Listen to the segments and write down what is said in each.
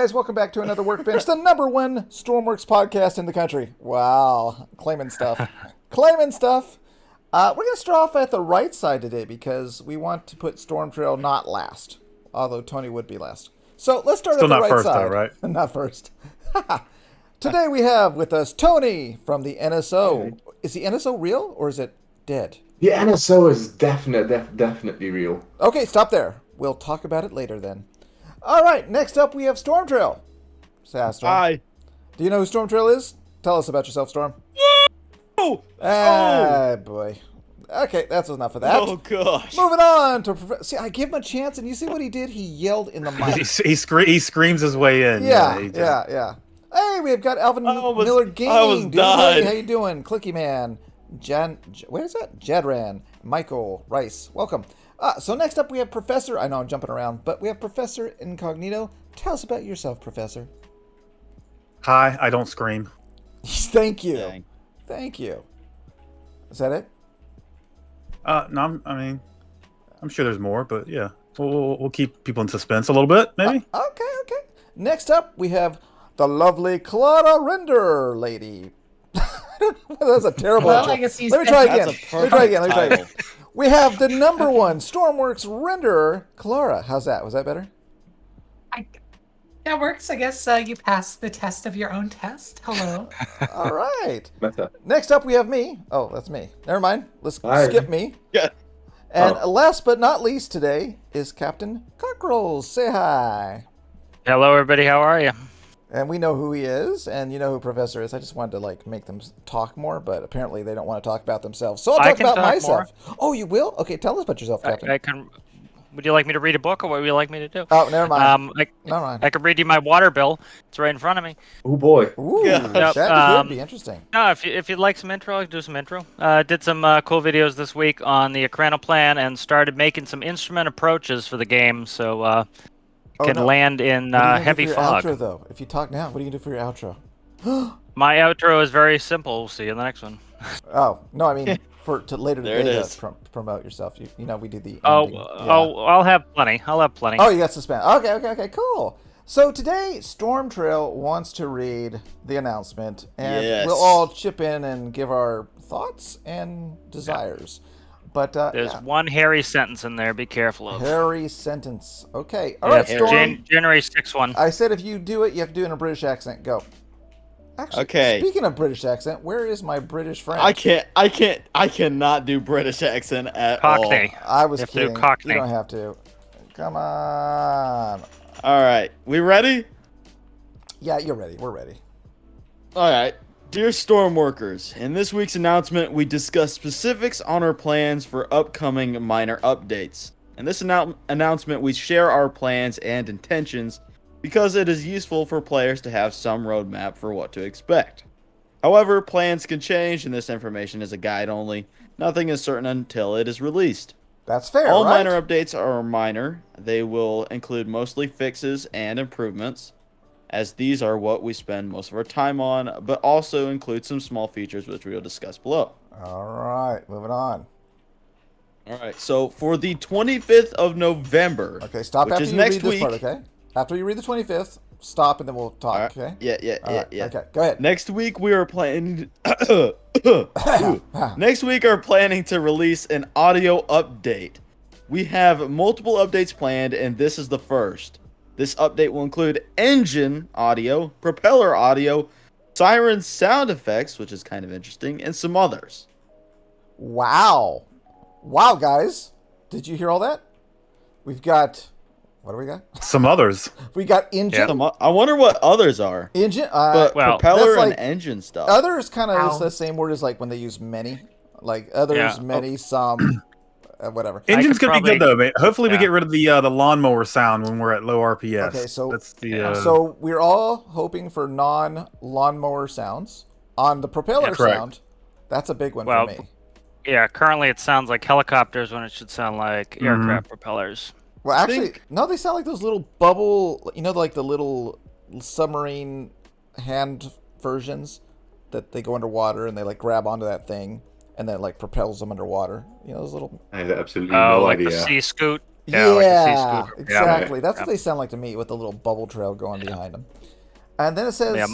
guys, welcome back to another Workbench, the #1 Stormworks podcast in the country. Wow, claiming stuff. Claiming stuff. We're going to start off at the right side today because we want to put Storm Trail not last, although Tony would be last. So let's start Still at the not right first, side. though, right? Not first. Today we have with us Tony from the NSO. Is the NSO real or is it dead? The NSO is definitely real. Okay, stop there. We'll talk about it later then. All right, next up we have Storm Trail. Say hi, Storm. Hi. Do you know who Storm Trail is? Tell us about yourself, Storm. Oh! Ah, boy. Okay, that's enough of that. Oh, gosh. Moving on to... See, I gave him a chance, and you see what he did? He yelled in the mic. He screams his way in. Yeah. Hey, we've got Alvin Miller Gaming. done. How you doing? Clicky Man. Where is that? Jadran. Michael Rice. Welcome. So next up we have Professor... I know I'm jumping around, but we have ProfNCognito. Tell us about yourself, Professor. Hi, I don't scream. Thank you. Dang. Thank you. Is that it? No, I'm sure there's more, but yeah. We'll keep people in suspense a little bit, maybe? Okay. Next up, we have the lovely Klara Render lady. That's a terrible Well, intro. I guess Let me try again. That's a Let me try again. perfect We have the #1 Stormworks renderer, Klara. How's that? Was that better? That works. I guess you passed the test of your own test. Hello. All right. Meta. Next up, we have me. Oh, that's me. Never mind. Let's Hi. skip me. Yeah. And last but not least today is Captain Cockrolls. Say hi. Hello, everybody. How are you? And we know who he is, and you know who Professor is. I just wanted to make them talk more, but apparently they don't want to talk about themselves. So I'll I talk can about talk myself. Oh, you will? Okay, tell us about yourself, Captain. I can. Would you like me to read a book, or what would you like me to do? Oh, never mind. I, Never mind. I can read you my water bill. It's right in front of me. Oh boy. Ooh, Yeah. that could be interesting. No, if you'd like some intro, I can do some intro. Did some cool videos this week on the Acrano plan and started making some instrument approaches for the game, so can no. land in What are you gonna do heavy for your fog. outro, though? If you talk now, what are you going to do for your outro? My outro is very simple. We'll see you in the next one. Oh, no, I mean, later There it today is. to promote yourself. You know, we do the Oh, ending. Yeah. I'll have plenty. Oh, you got suspense. Okay, cool. So today, Storm Trail wants to read the announcement, and Yes. we'll all chip in and give our thoughts and desires. But There's one hairy sentence in there. Be careful of. Harry sentence. Okay, all right, Yeah, Storm. January 6th one. I said if you do it, you have to do it in a British accent. Go. Actually, Okay. speaking of British accent, where is my British friend? I cannot do British accent at Cockney. I was You have to do kidding. Cockney. You don't have to. Come on. all. All right. We ready? Yeah, you're ready. We're ready. All right. Dear Stormworkers, in this week's announcement, we discuss specifics on our plans for upcoming minor updates. In this announcement, we share our plans and intentions because it is useful for players to have some roadmap for what to expect. However, plans can change, and this information is a guide only. Nothing is certain until it is released. That's fair, All right? minor updates are minor. They will include mostly fixes and improvements, as these are what we spend most of our time on, but also include some small features which we will discuss below. All right, moving on. All right, so for the 25th of November, Okay, stop which after is you next read this week. part, okay? After you read the 25th, stop and then we'll talk, All right. okay? Yeah. Okay, go ahead. Next week we are planning. Next week are planning to release an audio update. We have multiple updates planned, and this is the first. This update will include engine audio, propeller audio, siren sound effects, which is kind of interesting, and some others. Wow. Wow, guys. Did you hear all that? We've got... What do we got? Some others. We got engine. I wonder what others are. Engine. But well, propeller that's and like- engine stuff. Other is kind of Ow. the same word as like when they use many. Like others, Yeah. many, some, whatever. Engine's could gonna be good probably- though, man. Hopefully we yeah. get rid of the lawnmower sound when we're at low RPS. Okay, so- that's the So we're all hoping for non-lawnmower sounds on the propeller Yeah, correct. sound. That's a big one Well, for me. Yeah, currently it sounds like helicopters when it should sound like Mm-hmm. aircraft propellers. Well, actually, think- no, they sound like those little bubble, like the little submarine hand versions that they go underwater and they like grab onto that thing and then it like propels them underwater. You know, those little. I have absolutely Oh, no like idea. the sea scoot. Yeah, like a sea Yeah, scooter. exactly. That's what Yeah. they sound like to me with the little bubble trail going behind them. And then it says Yeah,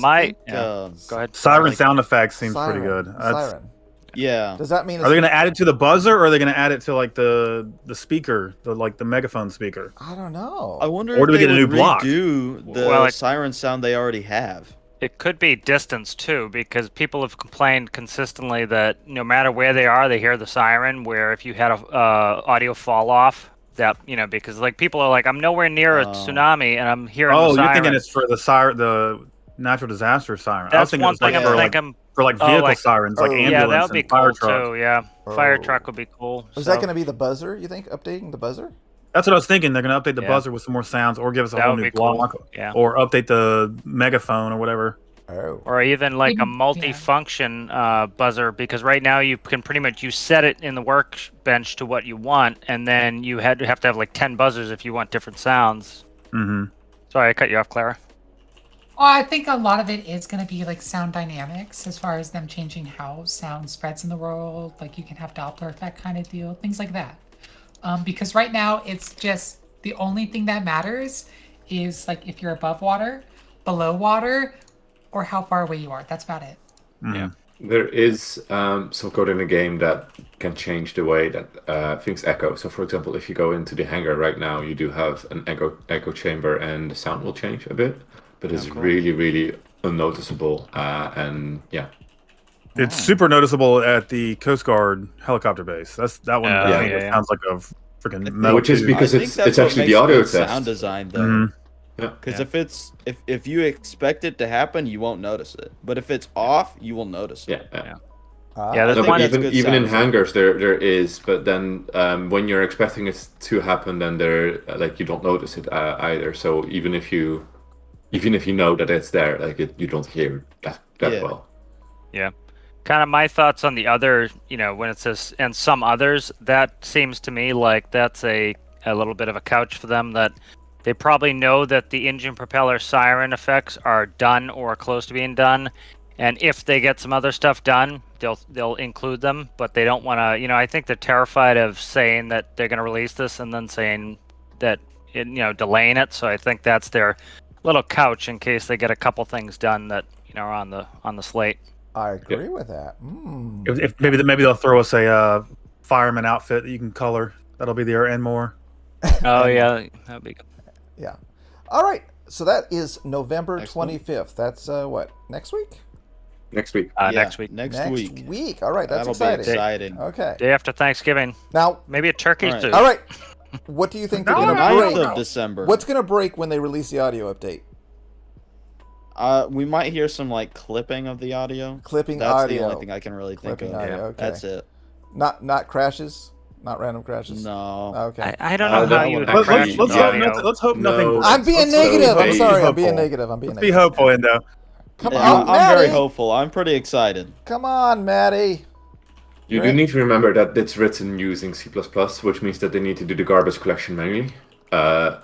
Go Go ahead. Siren Like- sound effect seems pretty siren. good. Siren. Yeah. Does that mean Are they going to add it to the buzzer, or are they going to add it to like the speaker, the megaphone speaker? I don't know. I wonder Or if do we they get a new would block? redo the Well, siren sound they already have. It could be distance too, because people have complained consistently that no matter where they are, they hear the siren. Where if you had a audio fall off, that because like people are like, I'm nowhere near a tsunami and I'm hearing the Oh, siren. you're thinking it's for the natural disaster siren. I was That's thinking it one was like thing for I'm like thinking. for like Oh, vehicle like- sirens, like Oh. Yeah, ambulance that would be and fire cool truck. too. Yeah, fire Oh. truck would be cool. Is so that going to be the buzzer, you think? Updating the buzzer? That's what I was thinking. They're going to update the Yeah. buzzer with some more sounds, or give us a That whole would new be cool. block, Yeah. or update the megaphone or whatever. Oh. Or even like a Maybe- multi-function buzzer, because right now you can pretty much set it in the workbench to what you want, and then you have to have like 10 buzzers if you want different sounds. Mm-hmm. Sorry, I cut you off, Klara. Well, I think a lot of it is going to be like sound dynamics, as far as them changing how sound spreads in the world. Like you can have Doppler effect kind of deal, things like that. Because right now it's just the only thing that matters is like if you're above water, below water, or how far away you are. That's about it. Yeah. There is some code in the game that can change the way that things echo. So, for example, if you go into the hangar right now, you do have an echo chamber, and the sound will change a bit, but it's really, really unnoticeable. And yeah, It's super noticeable at the Coast Guard helicopter base. That one. Yeah, I think it yeah. sounds like a freaking metal Which is tube. because I think it's that's what actually makes the audio good test. sound design though. Mhm. Yeah. Because if you expect it to happen, you won't notice it. But if it's off, you will notice it. Yeah. Yeah, there's No, one. but that's even good even in sound. hangars there is, but then when you're expecting it to happen, then there like you don't notice it either. So even if you know that it's there, like you don't hear that Yeah. well. Yeah. Kind of my thoughts on the other, when it says and some others, that seems to me like that's a little bit of a couch for them, that they probably know that the engine propeller siren effects are done or close to being done. And if they get some other stuff done, they'll include them, but they don't want to, I think they're terrified of saying that they're going to release this and then saying that, delaying it. So I think that's their little couch in case they get a couple things done that, are on the slate. I agree with that. Mm. If maybe they'll throw us a fireman outfit that you can color. That'll be there and more. Oh yeah, that'd be good. Yeah. All right. So that is November Next one. 25th. That's what? Next week? Next week. Yeah, Next week, Next week. All right. That's That'll exciting. be exciting. Okay. day after Thanksgiving, Now, maybe a turkey All right. soup. all right. What do you think they're No, going to 9th break? of December. What's going to break when they release the audio update? We might hear some like clipping of the audio. Clipping That's audio. the only thing I can really think Clipping of. audio. Okay. That's it. Not crashes. Not random crashes. No. Okay. I don't know how that you would one- Let's crash Let's the hope audio. let's hope No. nothing. I'm being Let's so negative. I'm be sorry. I'm hopeful. being negative. I'm being Let's be negative. hopeful, Endo. Come Yeah, on, I'm very Maddie. hopeful. I'm pretty excited. Come on, Maddie. You do Right. need to remember that it's written using C++, which means that they need to do the garbage collection manually.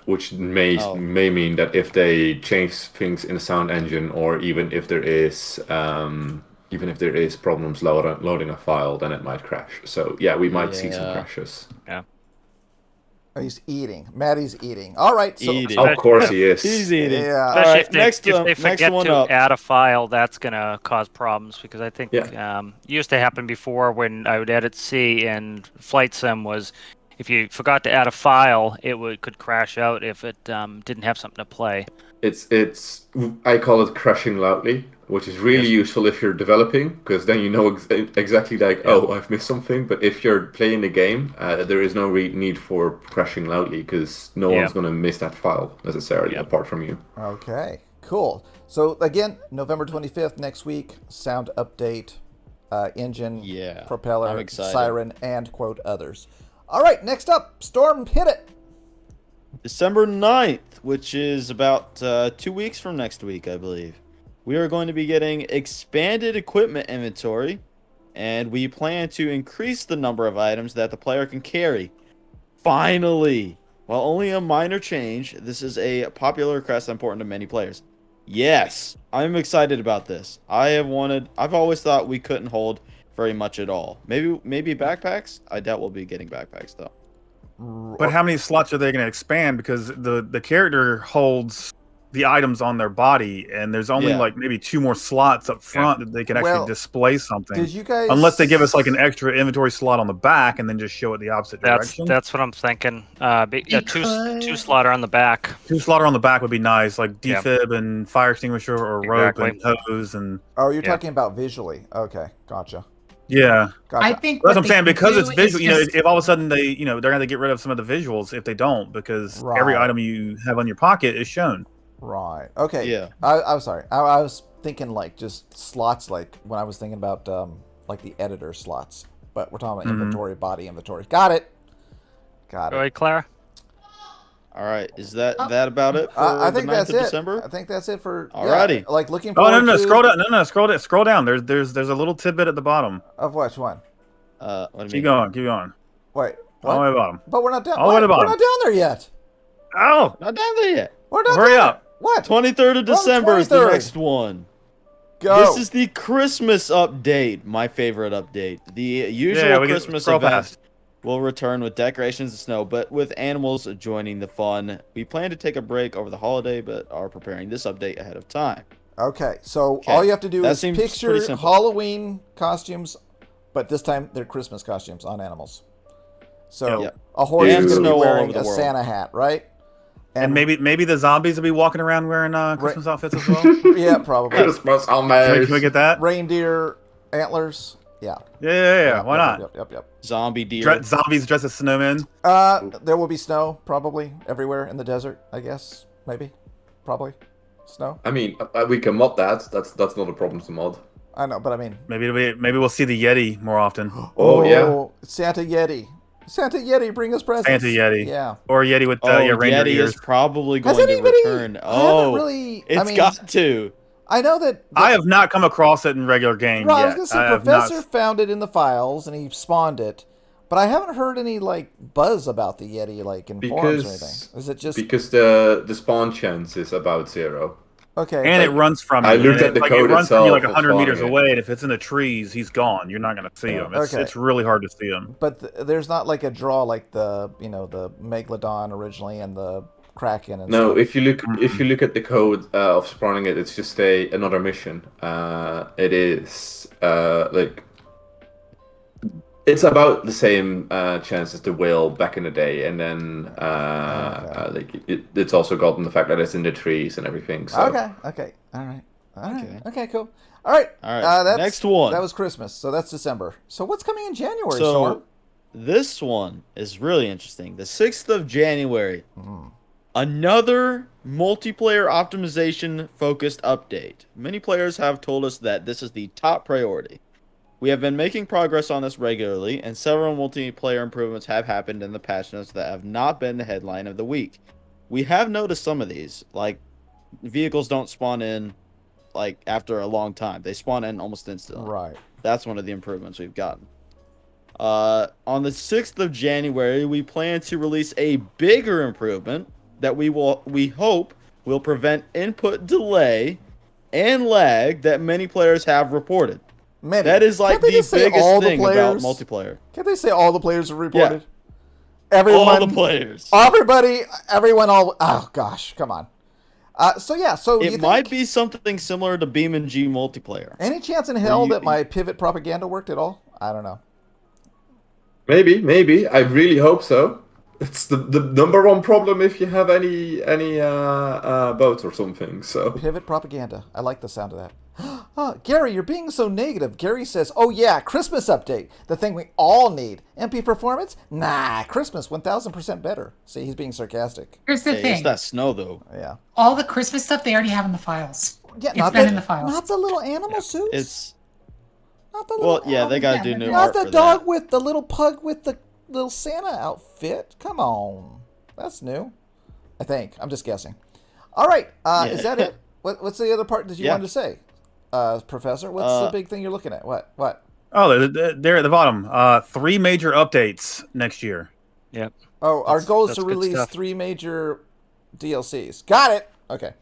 Which may Oh. mean that if they change things in the sound engine, or even if there is problems loading a file, then it might crash. So yeah, we might see some Yeah. crashes. Oh, he's eating. Maddie's eating. All right. So, Eating. Of course he is. He's eating. Yeah. Especially Alright, if they, next if one- they next forget one to up. add a file, that's gonna cause problems, because I think Yeah. it used to happen before when I would edit C and Flight Sim was, if you forgot to add a file, it could crash out if it didn't have something to play. It's I call it crashing loudly, which is really useful if you're developing, because then you know exactly like, oh, I've missed something. But if you're playing the game, there is no need for crashing loudly, because no one's going to miss that file necessarily, apart from you. Okay. Cool. So again, November 25th next week. Sound update, engine, Yeah, propeller, I'm excited. siren, and quote others. All right. Next up, Storm, hit it. December 9th, which is about 2 weeks from next week, I believe. We are going to be getting expanded equipment inventory, and we plan to increase the number of items that the player can carry. Finally! While only a minor change, this is a popular request important to many players. Yes, I'm excited about this. I've always thought we couldn't hold very much at all. Maybe backpacks? I doubt we'll be getting backpacks though. But how many slots are they going to expand? Because the character holds the items on their body, and there's only like maybe 2 more slots up front that they can actually display something. Did you guys? Unless they give us like an extra inventory slot on the back, and then just show it the opposite direction. That's what I'm thinking. Two slaughter on the back. 2 slaughter on the back would be nice, like defib and fire extinguisher or rope and hose and. Oh, you're talking about visually. Okay, gotcha. Yeah, gotcha. I think that's what I'm saying, because it's visual. Just... if all of a sudden they're going to get rid of some of the visuals if they don't, because every item you have on your pocket is shown. Right. Okay. Yeah. I'm sorry. I was thinking like just slots, like when I was thinking about like the editor slots, but we're talking about inventory, body inventory. Got it. All right, Klara. All right, is that about it for I think the 9th that's of it. December? I think that's it for. Alrighty. Yeah, like looking forward. Oh no, to... scroll down. No, scroll down. There's a little tidbit at the bottom. Of which one? What do you Keep going. Wait. What? All the way to the bottom. But we're not down. All the way to the bottom. We're not down there yet. Oh, Not down there yet. We're not. hurry down up. There. What? 23rd of December is the 23rd. next one. Go. This is the Christmas update, my favorite update. The usual Christmas event will return with decorations and snow, but with animals joining the fun. We plan to take a break over the holiday, but are preparing this update ahead of time. Okay, so all you have to do That is seems picture pretty simple. Halloween costumes, but this time they're Christmas costumes on animals. So a horse And is going to snow be all wearing over the a world. Santa hat, right? And maybe the zombies will be walking around wearing Christmas outfits as well. Yeah, probably. Christmas almost. Can we get that? Reindeer antlers. Yeah. Yeah. Why not? Yep. Zombie deer. Zombies dressed as snowmen. There will be snow probably everywhere in the desert. I guess maybe, probably, snow. I mean, we can mod that. That's not a problem to mod. I know, but I mean, Maybe we'll see the Yeti more often. Oh, yeah. Santa Yeti. Santa Yeti, bring us presents. Santa Yeti. Yeah. Or Yeti with reindeer Yeti ears. is probably going Has to anybody? return. I haven't Oh, really. it's got to. I know that. I have not come across it in regular game Right, I yet. was gonna say Professor found it in the files and he spawned it, but I haven't heard any like buzz about the Yeti like in forums or anything. Is it just because the spawn chance is about 0? okay? And it runs from you. I looked at the code it runs from you like itself 100 of meters spawning away, and if it's in the trees, he's gone. You're not going to see him. It's really hard to see him. But there's not like a draw like the the Megalodon originally and the Kraken and No, stuff. if you look at the code of spawning it, it's just another mission. It is like it's about the same chance as the whale back in the day, and then like it's also gotten the fact that it's in the trees and everything. So. Okay, all right, okay, cool. All right, that's, next one. That was Christmas, so that's December. So what's coming in January, So Storm? this one is really interesting. The 6th of January. Another multiplayer optimization focused update. Many players have told us that this is the top priority. We have been making progress on this regularly, and several multiplayer improvements have happened in the patch notes that have not been the headline of the week. We have noticed some of these, like vehicles don't spawn in like after a long time. They spawn in almost instantly. Right. That's one of the improvements we've gotten. On the 6th of January, we plan to release a bigger improvement that we hope will prevent input delay and lag that many players have reported. Many. That is like Can't they the just say biggest all the thing about players? multiplayer. Can't they say all the players have reported? Everyone, All the players. everybody, everyone, all. Oh gosh, come on. So It might be something similar to Beam and G multiplayer. Any chance in hell that my pivot propaganda worked at all? I don't know. Maybe. I really hope so. It's the number one problem if you have any boats or something. So Pivot propaganda. I like the sound of that. Gary, you're being so negative. Gary says, "Oh yeah, Christmas update, the thing we all need. MP performance? Nah, Christmas 1000% better." See, he's being sarcastic. Here's the Hey, thing. it's that snow though. Yeah. All the Christmas stuff they already have in the files. Yeah, It's been in the files. Not the little animal suits. It's not the little. well, yeah, they gotta do new Not art the for dog that. with the little pug with the little Santa outfit. Come on, that's new. I think. I'm just guessing. All right. Is that it? What's the other part that you wanted to say, Professor? What's the big thing you're looking at? What? Oh, they're at the bottom. 3 major updates next year. Yep. Oh, our goal is to that's good release stuff. 3 major DLCs. Got it. Okay.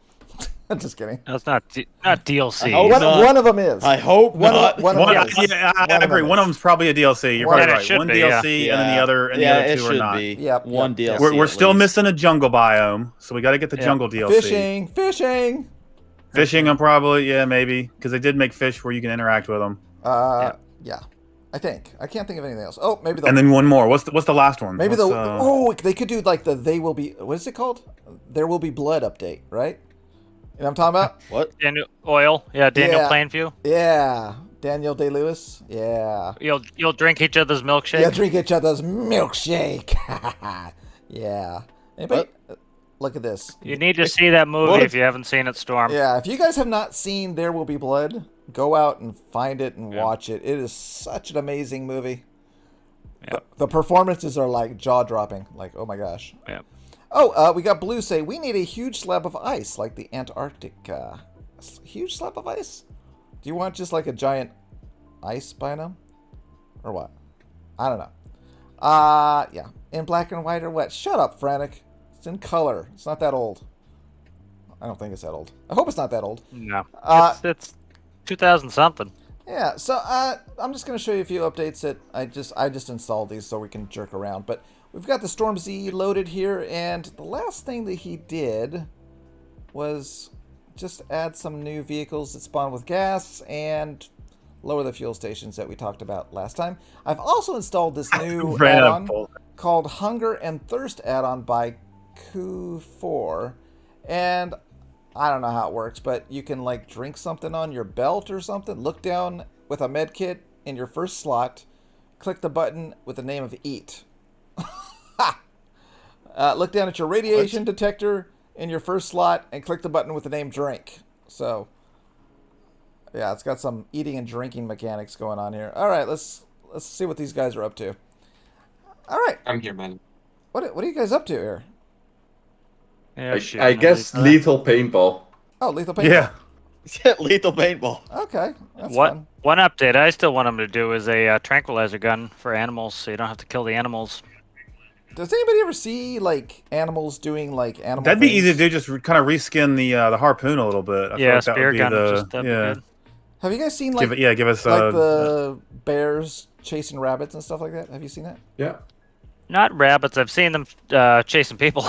I'm just kidding. That's not DLC. hope One, not. one of them is. I hope not. One of them is. Yeah, I One of agree. them One of is. them's probably a DLC. You're One probably of it right. should One be, DLC, and then the other, and the other it two should are not. be. Yep, One yep. DLC. We're at still least. missing a jungle biome, so we got to get the jungle DLC. Fishing. Fishing, I'm probably maybe because they did make fish where you can interact with them. Yeah. I think. I can't think of anything else. Oh, maybe And then one more. What's the last one? maybe What's, they could do like the They Will Be, what is it called? There Will Be Blood update, right? You know what I'm talking about? What? Daniel Yeah. Plainview. Yeah. Daniel Day-Lewis. Yeah. You'll drink each other's milkshake. Yeah, drink each other's milkshake. Yeah. Anybody? Look at this. You need to see that movie What? if you haven't seen it, Storm. Yeah, if you guys have not seen There Will Be Blood, go out and find it and watch it. It is such an amazing movie. Yeah. The performances are like jaw-dropping. Like, oh my gosh. Yeah. Oh, we got Blue say, we need a huge slab of ice, like the Antarctic. Huge slab of ice? Do you want just like a giant ice biome? Or what? I don't know. Yeah. In black and white or what? Shut up, Frantic. It's in color. It's not that old. I don't think it's that old. I hope it's not that old. No. It's 2000 something. Yeah, so I'm just going to show you a few updates that I just installed these so we can jerk around. But we've got the Storm Z loaded here, and the last thing that he did was just add some new vehicles that spawn with gas and lower the fuel stations that we talked about last time. I've also installed this new add-on called Hunger and Thirst add-on by Q4, and I don't know how it works, but you can like drink something on your belt or something. Look down with a med kit in your first slot. Click the button with the name of Eat. Look down at your radiation detector in your first slot and click the button with the name Drink. So, yeah, it's got some eating and drinking mechanics going on here. All right, let's see what these guys are up to. All right. I'm here, man. What are you guys up to here? Yeah, I guess lethal paintball. Oh, lethal paintball. Yeah. Lethal paintball. Okay, that's What fun. one update I still want them to do is a tranquilizer gun for animals, so you don't have to kill the animals. Does anybody ever see like animals doing like animal? That'd be things? easy to do. Just kind of reskin the harpoon a little bit. I feel Yeah, like that spear would be gun. the That'd be good. Have you guys seen like give us like the bears chasing rabbits and stuff like that? Have you seen that? Yeah. Not rabbits. I've seen them chasing people.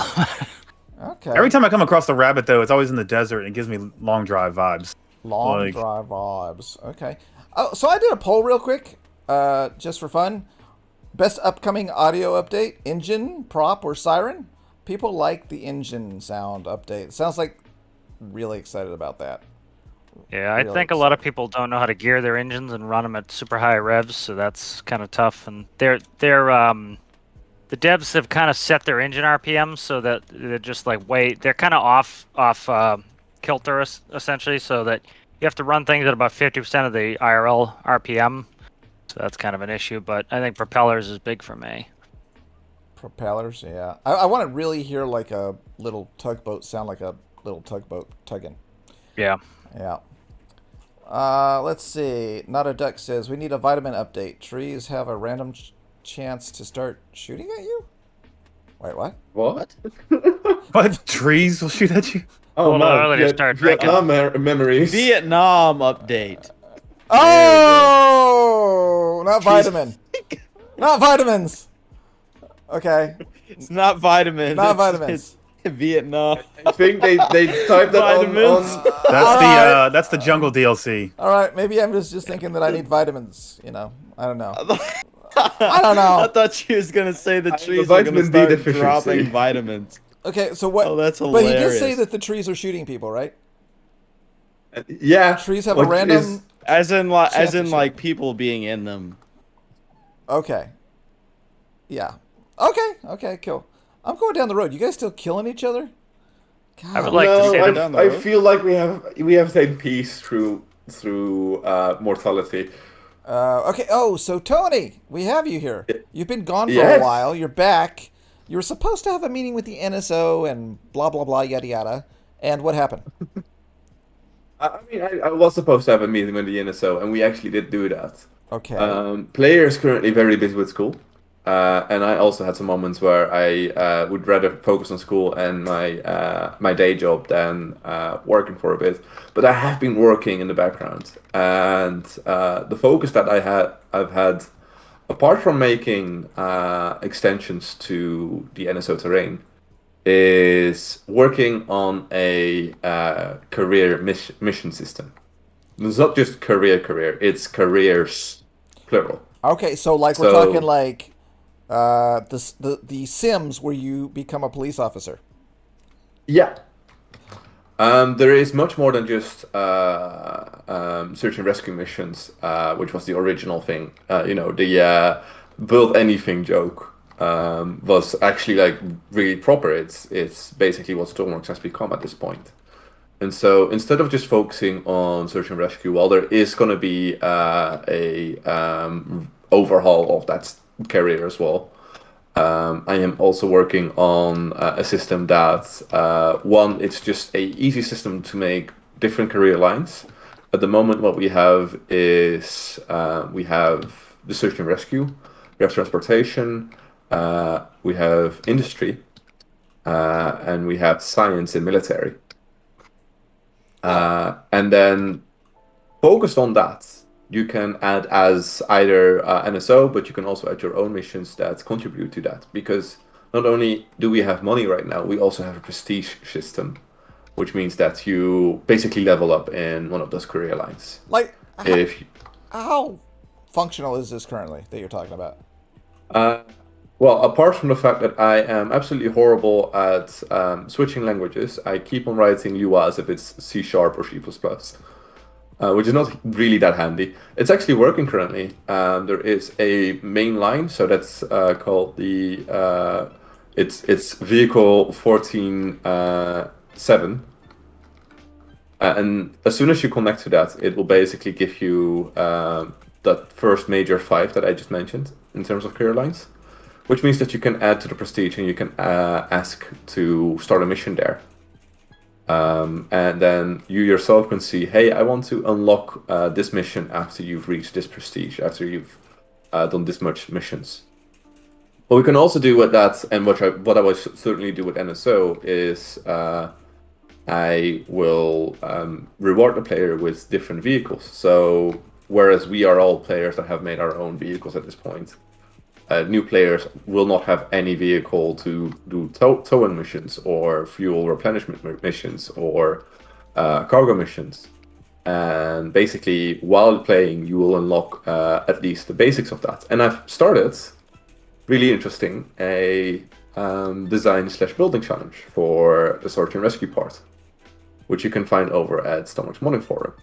Okay. Every time I come across the rabbit, though, it's always in the desert and it gives me long drive vibes. Long like- drive vibes. Okay. Oh, so I did a poll real quick, just for fun. Best upcoming audio update: engine, prop, or siren? People like the engine sound update. Sounds like really excited about that. Yeah, I Really think a lot of people don't know how to gear their engines and run them at super high revs, so that's kind of tough. And the devs have kind of set their engine RPM so that they're just like they're kind of off kilter essentially, so that you have to run things at about 50% of the IRL RPM. So that's kind of an issue, but I think propellers is big for me. Propellers, yeah. I want to really hear like a little tugboat sound like a little tugboat tugging. Yeah. Yeah. Let's see. Not a Duck says we need a vitamin update. Trees have a random chance to start shooting at you. Wait, what? What? What? Trees will shoot at you? Oh, Hold on, let me start drinking. Vietnam memories. Vietnam update. Oh, not vitamin. Not vitamins. Okay, It's not vitamins. not it's- vitamins. It's Vietnam. I think they typed that on. Vitamins. That's the jungle DLC. All right, maybe I'm just thinking that I need vitamins. You know, I don't know. I don't know. I thought you was gonna say the have trees a are gonna vitamin D start deficiency. dropping vitamins. Okay, so what? Oh, that's But he did hilarious. say that the trees are shooting people, right? Yeah. Trees have a which random. is- As in Championship. like people being in them. Okay. Yeah. Okay, cool. I'm going down the road. You guys still killing each other? I would God. like to no, see them I, down the I road. feel like we have attained peace through mortality. Okay. Oh, so Tony, we have you here. You've been gone for a Yes. while. You're back. You were supposed to have a meeting with the NSO and blah blah blah yada yada. And what happened? I mean, I was supposed to have a meeting with the NSO, and we actually did do that. Okay. Player is currently very busy with school. and I also had some moments where I would rather focus on school and my day job than working for a bit. But I have been working in the background, and the focus that I've had, apart from making extensions to the NSO terrain, is working on a career mission system. It's not just career, it's careers, plural. Okay, so like we're talking like the Sims where you become a police officer. Yeah. There is much more than just search and rescue missions, which was the original thing. The build anything joke was actually like really proper. It's basically what Stormworks has become at this point. And so instead of just focusing on search and rescue, while there is going to be a overhaul of that career as well, I am also working on a system that, one, it's just a easy system to make different career lines. At the moment, what we have is we have the search and rescue, we have transportation, we have industry, and we have science and military. And then focused on that, you can add as either NSO, but you can also add your own missions that contribute to that. Because not only do we have money right now, we also have a prestige system, which means that you basically level up in one of those career lines. Like, how functional is this currently that you're talking about? Well, apart from the fact that I am absolutely horrible at switching languages, I keep on writing UI as if it's C# or C++, which is not really that handy. It's actually working currently. There is a main line, so that's called the it's vehicle 14.7. And as soon as you connect to that, it will basically give you that first major 5 that I just mentioned in terms of career lines. Which means that you can add to the prestige and you can ask to start a mission there. And then you yourself can see, hey, I want to unlock this mission after you've reached this prestige, after you've done this much missions. What we can also do with that, and what I will certainly do with NSO, is I will reward the player with different vehicles. So whereas we are all players that have made our own vehicles at this point, new players will not have any vehicle to do towing missions or fuel replenishment missions or cargo missions. And basically, while playing, you will unlock at least the basics of that. And I've started, really interesting, a design/building challenge for the search and rescue part, which you can find over at Stormworks Modding Forum.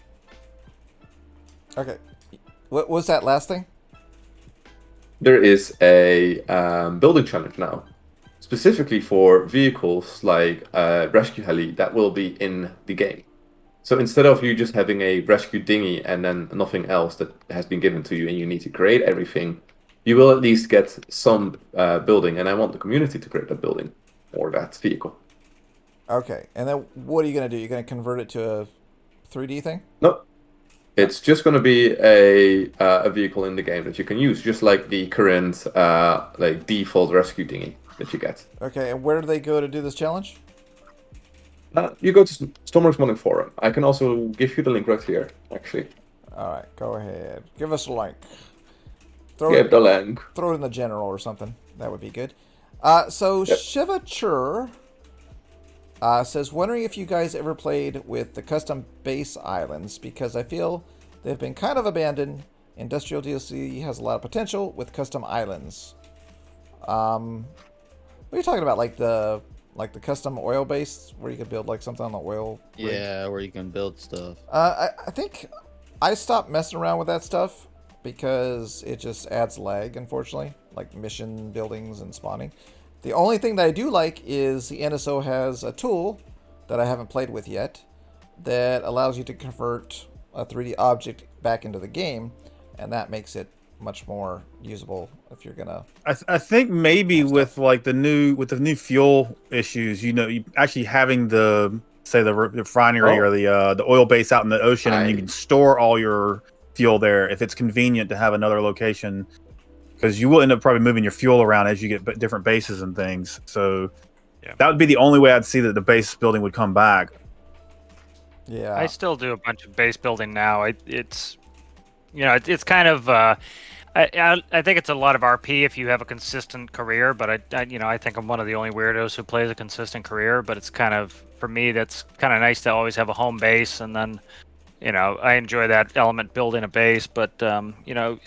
Okay. What was that last thing? There is a building challenge now, specifically for vehicles like rescue heli that will be in the game. So instead of you just having a rescue dinghy and then nothing else that has been given to you and you need to create everything, you will at least get some building, and I want the community to create that building or that vehicle. Okay, and then what are you going to do? You're going to convert it to a 3D thing? No. It's just going to be a vehicle in the game that you can use, just like the current like default rescue dinghy that you get. Okay, and where do they go to do this challenge? You go to Stormworks Modding Forum. I can also give you the link right here, actually. All right, go ahead. Give us a link. Give the link. Throw it in the general or something. That would be good. So Yep. Shiva Chur says, wondering if you guys ever played with the custom base islands, because I feel they've been kind of abandoned. Industrial DLC has a lot of potential with custom islands. What are you talking about? Like the custom oil base where you could build like something on the oil rig? Yeah, where you can build stuff. I think I stopped messing around with that stuff because it just adds lag, unfortunately, like mission buildings and spawning. The only thing that I do like is the NSO has a tool that I haven't played with yet that allows you to convert a 3D object back into the game, and that makes it much more usable if you're gonna. I think maybe with like the new fuel issues, you actually having the refinery or the oil base out in the ocean, and you can store all your fuel there if it's convenient to have another location. because you will end up probably moving your fuel around as you get different bases and things. So that would be the only way I'd see that the base building would come back. Yeah. I still do a bunch of base building now. It's kind of I think it's a lot of RP if you have a consistent career, but I think I'm one of the only weirdos who plays a consistent career. But it's kind of, for me, that's kind of nice to always have a home base, and then I enjoy that element building a base. But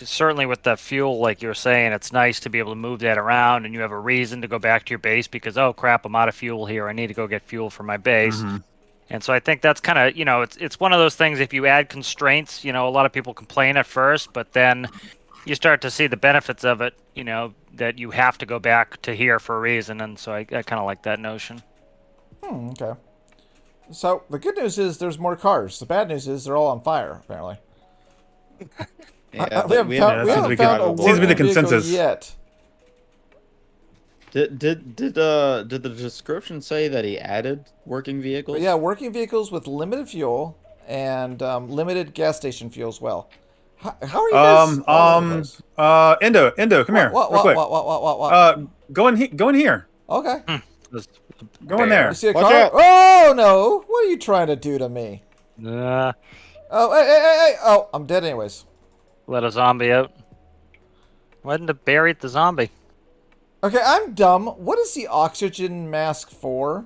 certainly with the fuel, like you were saying, it's nice to be able to move that around, and you have a reason to go back to your base because, oh crap, I'm out of fuel here. I need to go get fuel for my base. Mm-hmm. And so I think that's kind of, it's one of those things. If you add constraints, a lot of people complain at first, but then you start to see the benefits of it, that you have to go back to here for a reason. And so I kind of like that notion. Okay. So the good news is there's more cars. The bad news is they're all on fire, apparently. Yeah, we haven't found a seems to be the working vehicle consensus yet. Did the description say that he added working vehicles? But yeah, working vehicles with limited fuel and limited gas station fuel as well. How are you guys? Endo, come here. What? Real quick. Go in here. Okay. Go in there. You see a Watch car? out. Oh no! What are you trying to do to me? Uh, Oh, hey! Oh, I'm dead anyways. let a zombie out. Why didn't it bury the zombie? Okay, I'm dumb. What is the oxygen mask for?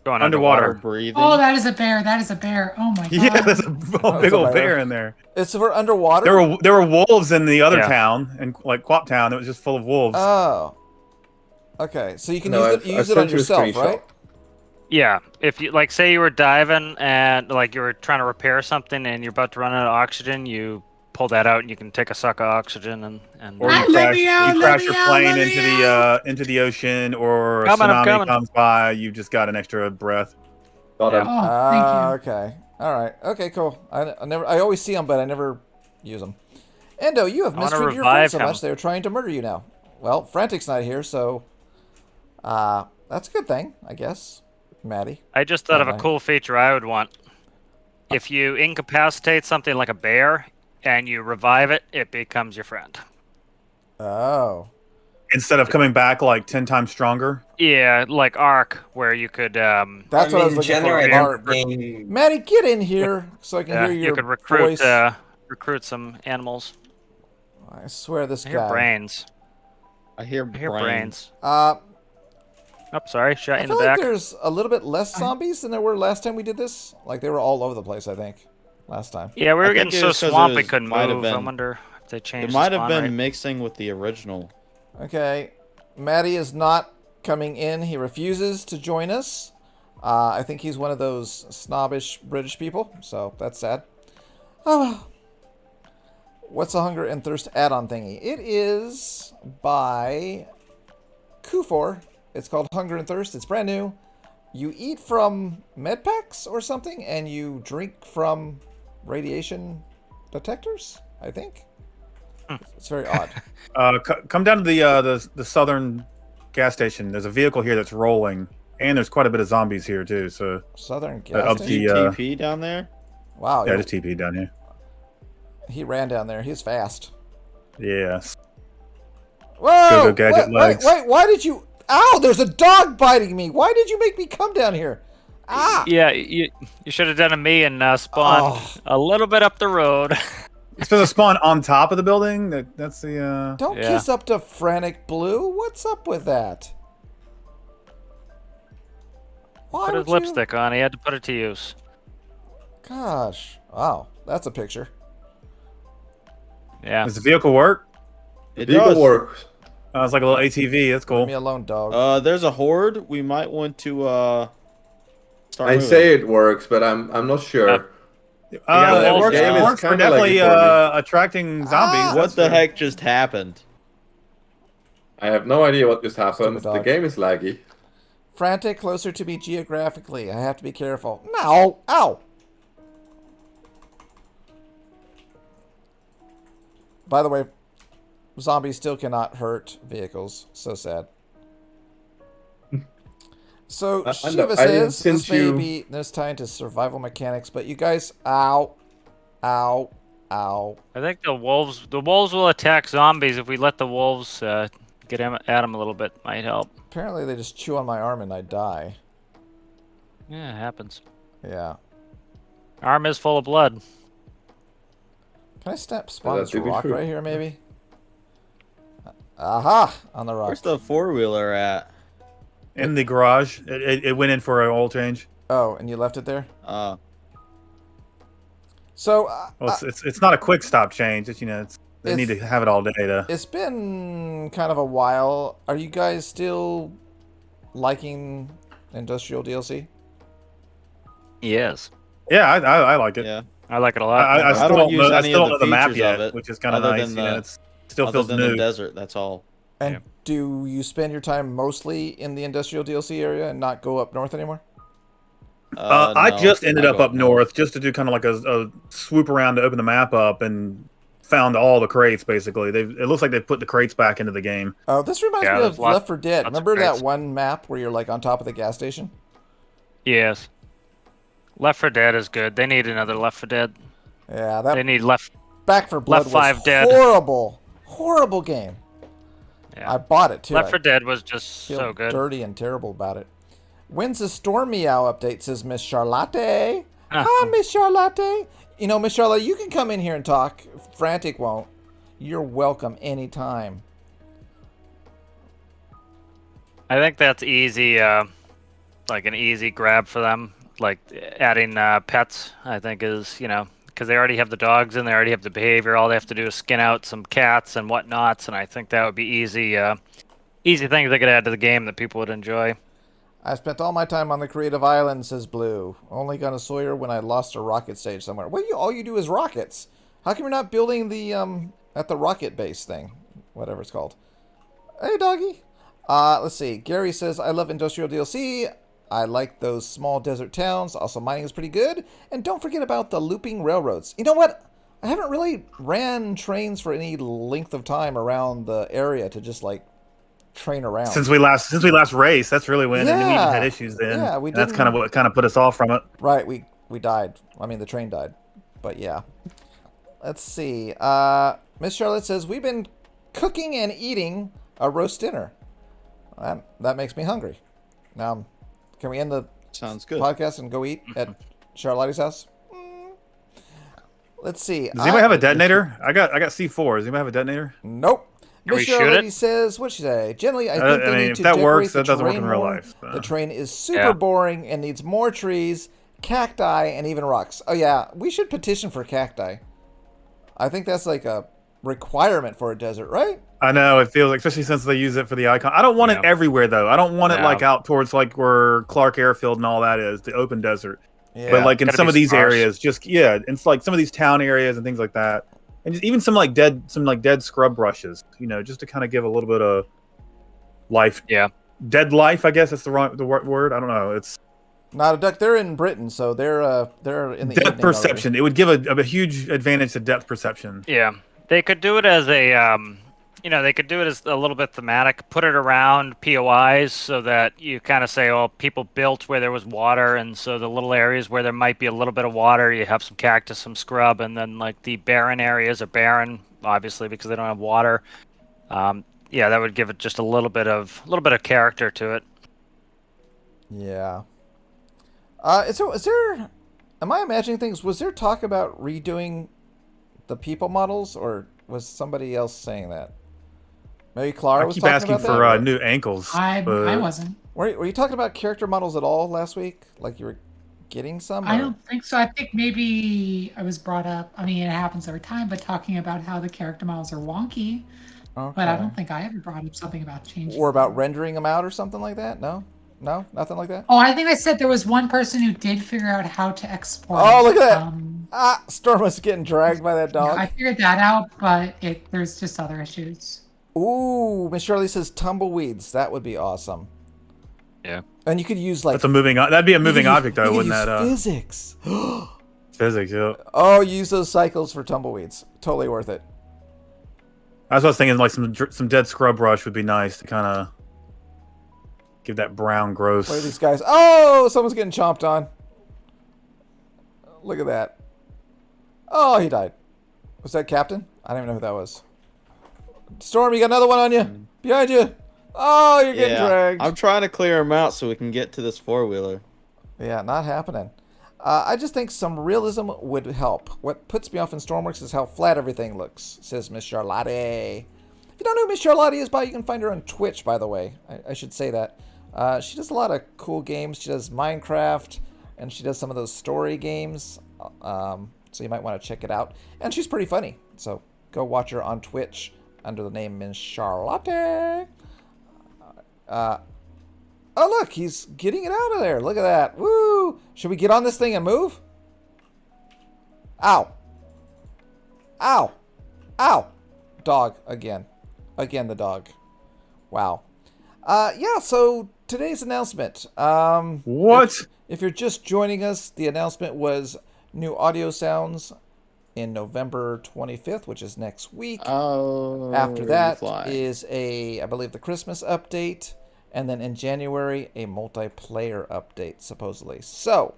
Going Underwater. Breathing. Oh, that is a bear. That is a bear. Oh my god. Yeah, there's a big old bear in there. It's for underwater? There were wolves in the other Yeah. town, and like Quap Town, it was just full of wolves. Oh. Okay, so you can No, use it on sent you a yourself, screenshot. right? Yeah, if you say you were diving and like you were trying to repair something and you're about to run out of oxygen, you pull that out and you can take a suck of oxygen and Or you crash your plane into the ocean, or a tsunami comes by, you just got an extra breath. Got him. Oh, thank you. Okay. All right. Okay, cool. I always see them, but I never use them. Endo, you have I wanna mistreated your friends so revive him. much they are trying to murder you now. Well, Frantic's not here, so that's a good thing, I guess. Matty. I just thought of a Alright. cool feature I would want. If you incapacitate something like a bear and you revive it, it becomes your friend. Oh. Instead of coming back like 10 times stronger. Yeah, like Ark, where you could That's what I was looking for. generally, Art. everything- Matty, get in here so I can hear your you could recruit voice. recruit some animals. I swear this I hear guy. brains. I hear I hear brains. Uh, Oh, sorry, shot you I in the feel like back. there's a little bit less zombies than there were last time we did this. Like, they were all over the place, I think, last time. Yeah, we I were think getting it so was 'cause swamped it we was- couldn't might have move. I been- wonder if they changed. It might the have spawn been rate. mixing with the original. Okay, Matty is not coming in. He refuses to join us. I think he's one of those snobbish British people, so that's sad. Oh, well. What's the Hunger and Thirst add-on thingy? It is by Kufor. It's called Hunger and Thirst. It's brand new. You eat from med packs or something, and you drink from radiation detectors, I think. It's very odd. Come down to the southern gas station. There's a vehicle here that's rolling, and there's quite a bit of zombies here too. So Southern up gas the station. TP down there? Wow, yeah, just TP down here. he ran down there. He's fast. Yes. Whoa! Go gadget legs. Wait, why did you... Ow, there's a dog biting me. Why did you make me come down here? Ah! Yeah, you should have done a me and spawned Oh. a little bit up the road. It's supposed to spawn on top of the building. That's the. Don't Yeah. kiss up to Frantic Blue. What's up with that? Why Put his would you- lipstick on. He had to put it to use. Gosh. Wow, that's a picture. Yeah. Does the vehicle work? It Vehicle does. works. It's like a little ATV. That's Leave cool. me alone, dog. There's a horde. We might want to start I moving. say it works, but I'm not sure. It wolves works, now. it works for Kinda like definitely it for me. attracting zombies. What that's the for- heck just happened? I have no idea what just happened. Stupid The dog. game is laggy. Frantic, closer to me geographically. I have to be careful. No! Ow! By the way, zombies still cannot hurt vehicles. So sad. So I Shiva didn't says since this may you- be this time to survival mechanics, but you guys, ow, ow, Ow. I think the wolves will attack zombies if we let the wolves get at them a little bit. Might help. Apparently they just chew on my arm and I die. Yeah, it happens. Yeah. Arm is full of blood. Can I spawn this do be rock true. right here, maybe? Aha! On the rock. Where's the 4-wheeler at? In the garage. It went in for an oil change. Oh, and you left it there? Uh, So, Well, it's not a quick stop change. It's, they need to have it all day to. it's been kind of a while. Are you guys still liking Industrial DLC? Yes. Yeah, I like it. yeah. I like it a lot. I still don't don't use know, I any still of don't the know the map features yet, of it, which is kind of other nice. than the- It still Other feels than new. the desert, that's all. And Yeah. do you spend your time mostly in the Industrial DLC area and not go up north anymore? I No, just ended I up go up north just to do kind of like a swoop around to open the map up and found all the crates. Basically, it looks like they've put the crates back into the game. Oh, this reminds Yeah, me there's of lots- Left 4 Dead. lots of Remember that crates. one map where you're like on top of the gas station? Yes. Left 4 Dead is good. They need another Left 4 Dead. Yeah, They that need Left. Back for Blood Left 5 was Dead. horrible. Horrible game. Yeah. I bought it too. Left I 4 Dead was just feel so good. dirty and terrible about it. When's the Stormy Owl update, says Miss Charlotte. Huh. Hi, Miss Charlotte. You know, Miss Charlotte, you can come in here and talk. Frantic won't. You're welcome anytime. I think that's easy, like an easy grab for them. Like adding pets, I think is, because they already have the dogs and they already have the behavior. All they have to do is skin out some cats and whatnots, and I think that would be easy things they could add to the game that people would enjoy. I spent all my time on the creative island, says Blue. Only got a Sawyer when I lost a rocket stage somewhere. Well, all you do is rockets. How come you're not building the at the rocket base thing, whatever it's called? Hey, doggy. Let's see. Gary says I love Industrial DLC. I like those small desert towns. Also, mining is pretty good. And don't forget about the looping railroads. You know what? I haven't really ran trains for any length of time around the area to just like train around. Since we last raced, that's really when we had issues then. Yeah, we That's didn't- kind of what kind of put us off from it. Right, we died. I mean, the train died. But yeah. Let's see. Miss Charlotte says, we've been cooking and eating a roast dinner. That makes me hungry. Now, can we end the Sounds good. podcast and go eat at Charlotte's house? Let's see. Does anybody have a detonator? I got C4. Does anybody have a detonator? Nope. Can we Miss shoot Charlotte it? says, what'd she say? Generally, I think I they mean, need if to that decorate works, the that doesn't work terrain in real more. life. The train is super Yeah. boring and needs more trees, cacti, and even rocks. Oh yeah, we should petition for cacti. I think that's like a requirement for a desert, right? I know it feels like, especially since they use it for the icon. I don't want it Yeah. everywhere though. I don't want it No. like out towards like where Clark Airfield and all that is, the open desert. Yeah. But like in Gotta some be of these sparse. areas, it's like some of these town areas and things like that, and just even some dead scrub brushes, just to kind of give a little bit of life. Yeah. Dead life, I guess that's the word. I don't know. It's Not a duck. They're in Britain, so they're in the depth evening perception. It would give a huge advantage to depth perception. Yeah, they could do it as a, they could do it as a little bit thematic. Put it around POIs so that you kind of say, oh, people built where there was water, and so the little areas where there might be a little bit of water, you have some cactus, some scrub, and then like the barren areas are barren, obviously because they don't have water. Yeah, that would give it just a little bit of character to it. Yeah. Is there? Am I imagining things? Was there talk about redoing the people models, or was somebody else saying that? Maybe Klara I was keep talking asking about for that. new ankles. I but- wasn't. Were you talking about character models at all last week? Like you were getting some? I or- don't think so. I think maybe I was brought up. I mean, it happens every time, but talking about how the character models are wonky. Okay. But I don't think I ever brought up something about changing. Or about them. rendering them out or something like that? No, nothing like that. Oh, I think I said there was one person who did figure out how to export. Oh, look at that! Storm was getting dragged by that Yeah, dog. I figured that out, but there's just other issues. Ooh, Miss Shirley says tumbleweeds. That would be awesome. Yeah. And you could use like That'd be a moving you could object though, you could wouldn't use that? Physics. Physics, yeah. Oh, use those cycles for tumbleweeds. Totally worth it. That's what I was thinking. Like some dead scrub brush would be nice to kind of give that brown gross. Look at these guys. Oh, someone's getting chomped on. Look at that. Oh, he died. Was that Captain? I don't even know who that was. Storm, you got another one on you. Behind you. Oh, you're getting dragged. I'm trying to clear him out so we can get to this four-wheeler. Yeah, not happening. I just think some realism would help. What puts me off in Stormworks is how flat everything looks, says Miss Charlotte. If you don't know who Miss Charlotte is, you can find her on Twitch, by the way. I should say that. She does a lot of cool games. She does Minecraft, and she does some of those story games. So you might want to check it out. And she's pretty funny. So go watch her on Twitch under the name Miss Charlotte. Oh, look, he's getting it out of there. Look at that. Woo! Should we get on this thing and move? Ow. Ow. Ow. Dog again. Again, the dog. Wow. Yeah, so today's announcement. What? If you're just joining us, the announcement was new audio sounds in November 25th, which is next week. Oh, After that is I believe, the Christmas update. And then in January, a multiplayer update, supposedly. So,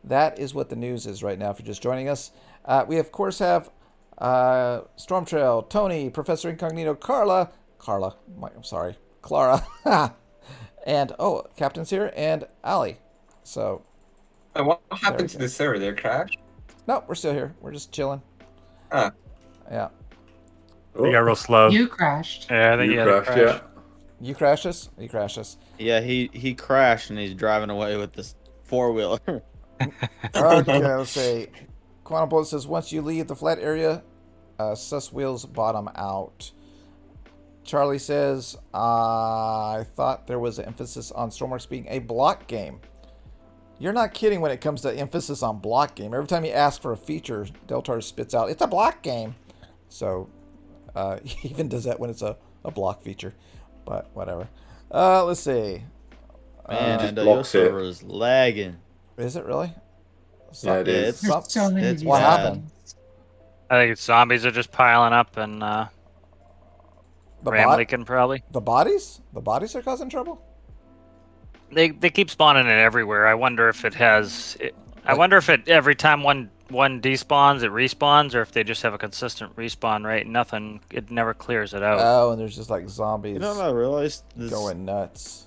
that is what the news is right now, if you're just joining us. We, of course, have Stormtrail, Tony, ProfNCognito, Klara, and, Captain's here, and Ali. So, what happened to the server? Did it crash? No, we're still here. We're just chilling. Ah. Yeah. You got real slow. You crashed. Yeah, I think You you had a crashed, crash. yeah. You crashed us? You crashed us. Yeah, he crashed and he's driving away with this four-wheeler. Okay, let's see. Quantum Bullet says, once you leave the flat area, sus wheels bottom out. Charlie says, I thought there was an emphasis on Stormworks being a block game. You're not kidding when it comes to emphasis on block game. Every time you ask for a feature, Deltars spits out, it's a block game. So, he even does that when it's a block feature. But whatever. Let's see. Man, your server is lagging. Is it really? Yeah, it is. There's so many It's What bad. happened? I think it's zombies are just piling up and RAM leaking probably. The bodies? The bodies are causing trouble? They keep spawning it everywhere. I wonder if it has. I wonder if it every time one despawns, it respawns, or if they just have a consistent respawn rate. It never clears it out. Oh, and there's just like zombies You know what I realized? This, going nuts.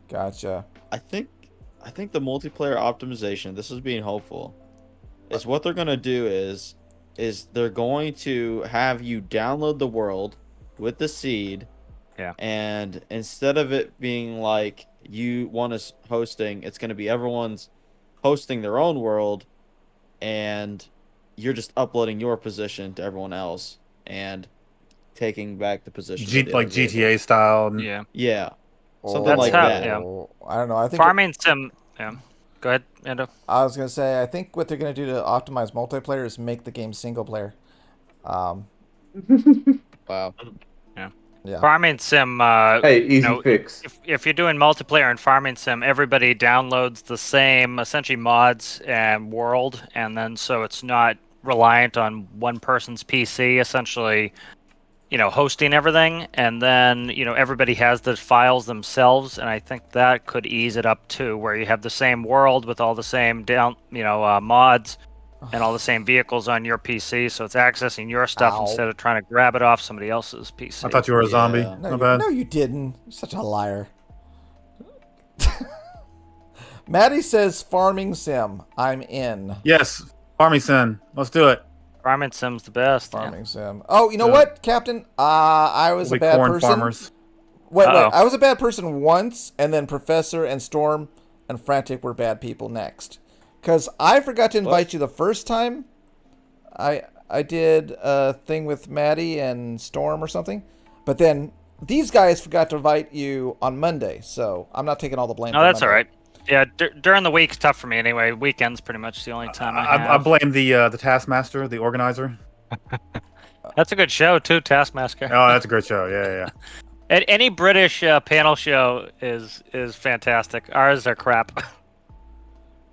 Gotcha. I think the multiplayer optimization, this is being hopeful, is what they're gonna do is they're going to have you download the world with the seed. Yeah. And instead of it being like you want us hosting, it's gonna be everyone's hosting their own world, and you're just uploading your position to everyone else and taking back the position. Like GTA style. Yeah. Yeah. Something That's like how- that. yeah. I don't know. I think Farming sim. Yeah. Go ahead, Endo. I was gonna say I think what they're gonna do to optimize multiplayer is make the game single player. Wow. Yeah. Farming sim. Hey, easy fix. If you're doing multiplayer in Farming Sim, everybody downloads the same essentially mods and world, and then so it's not reliant on one person's PC essentially, hosting everything, and then everybody has the files themselves, and I think that could ease it up too, where you have the same world with all the same mods and all the same vehicles on your PC, so it's accessing your stuff Ow. instead of trying to grab it off somebody else's PC. I thought you were a zombie. Yeah. No, My bad. no, you didn't. You're such a liar. Maddie says farming sim. I'm in. Yes, Farming Sim. Let's do it. Farming Sim's the best. Yeah. Farming sim. Oh, you know what, Captain? I was a bad corn person. farmers. Wait. Uh-oh. I was a bad person once, and then Professor and Storm and Frantic were bad people next. Because I forgot to invite you the first time. I did a thing with Maddie and Storm or something. But then these guys forgot to invite you on Monday. So I'm not taking all the blame. No, for that's Monday. all right. Yeah, during the week's tough for me anyway. Weekend's pretty much the only time I have. I blame the Taskmaster, the organizer. That's a good show too, Taskmaster. Oh, that's a great show. Yeah. Any British panel show is fantastic. Ours are crap.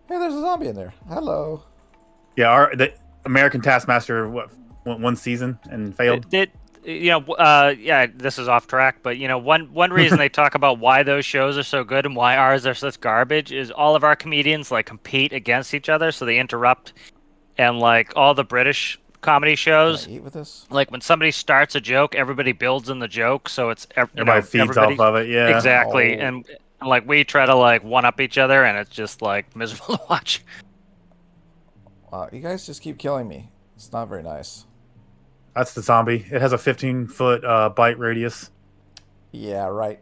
Hey, there's a zombie in there. Hello. Yeah, the American Taskmaster went one season and failed. Yeah, this is off track, but one reason they talk about why those shows are so good and why ours are such garbage is all of our comedians compete against each other, so they interrupt, and all the British comedy Can shows, I eat with this? like when somebody starts a joke, everybody builds in the joke, so it's Everybody feeds off of it. Yeah. exactly, Oh. and like we try to like one up each other, and it's just like miserable to watch. Wow, you guys just keep killing me. It's not very nice. That's the zombie. It has a 15-foot bite radius. Yeah, right.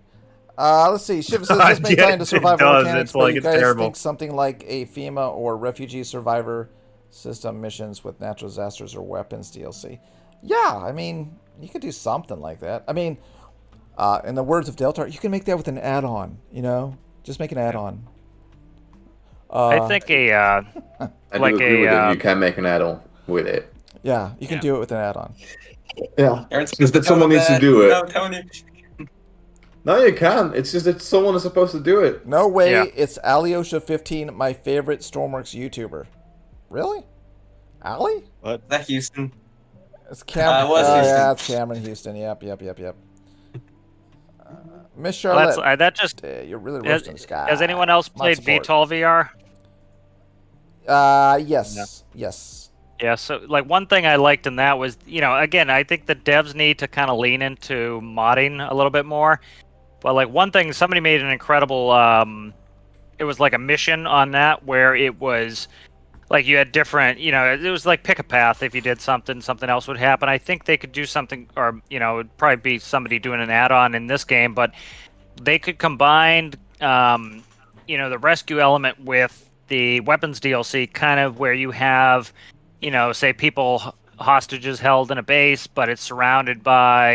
Let's see. Shiv says this may tie into survival does. mechanics, It's but like you it's guys terrible. think something like a FEMA or refugee survivor system missions with natural disasters or weapons DLC. Yeah, I mean, you could do something like that. I mean, in the words of Deltar, you can make that with an add-on, you know? Just make an add-on. I think I like do agree with a him. You can make an add-on with it. Yeah, you can do it with an add-on. Yeah. Aaron's Because that someone needs to do it. No, Tony. No, you can. It's just that someone is supposed to do it. No way, Yeah. it's Alyosha15, my favorite Stormworks YouTuber. Really? Ali? Is that Houston? It's Cameron. it was Houston. Yeah, it's Cameron Houston. Yep. Miss Charlotte. that just You're really roasting the sky. has anyone else played support. VTOL VR? Yes. Yes. Yeah, so like one thing I liked in that was, again, I think the devs need to kind of lean into modding a little bit more. But like one thing, somebody made an incredible, it was like a mission on that where it was like you had different, it was like pick a path. If you did something, something else would happen. I think they could do something, or, it'd probably be somebody doing an add-on in this game, but they could combine, the rescue element with the weapons DLC, kind of where you have, say people hostages held in a base, but it's surrounded by,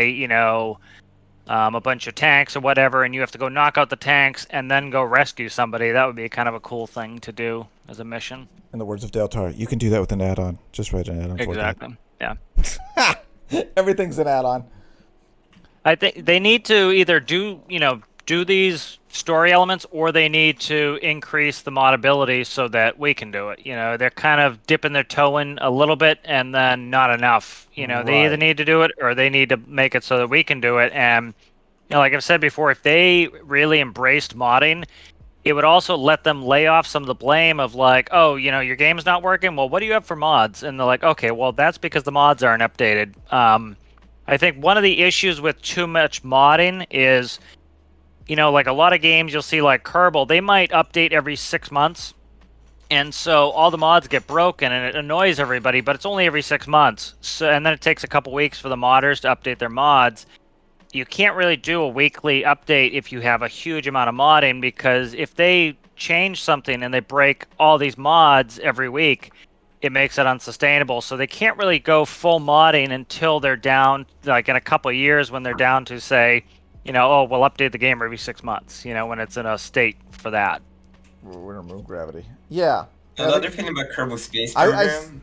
a bunch of tanks or whatever, and you have to go knock out the tanks and then go rescue somebody. That would be kind of a cool thing to do as a mission. In the words of Deltar, you can do that with an add-on. Just write an add-on for Exactly. Yeah. that. Everything's an add-on. I think they need to either do these story elements, or they need to increase the modability so that we can do it. They're kind of dipping their toe in a little bit and then not enough. They either Right. need to do it or they need to make it so that we can do it. And like I've said before, if they really embraced modding, it would also let them lay off some of the blame of like, oh, your game's not working. Well, what do you have for mods? And they're like, okay, well, that's because the mods aren't updated. I think one of the issues with too much modding is, like a lot of games you'll see like Kerbal, they might update every 6 months. And so all the mods get broken and it annoys everybody, but it's only every 6 months. So, and then it takes a couple weeks for the modders to update their mods. You can't really do a weekly update if you have a huge amount of modding, because if they change something and they break all these mods every week, it makes it unsustainable. So they can't really go full modding until they're down, like in a couple of years when they're down to say, we'll update the game every 6 months, when it's in a state for that. We're gonna remove gravity. Yeah. Another thing about Kerbal Space I- Program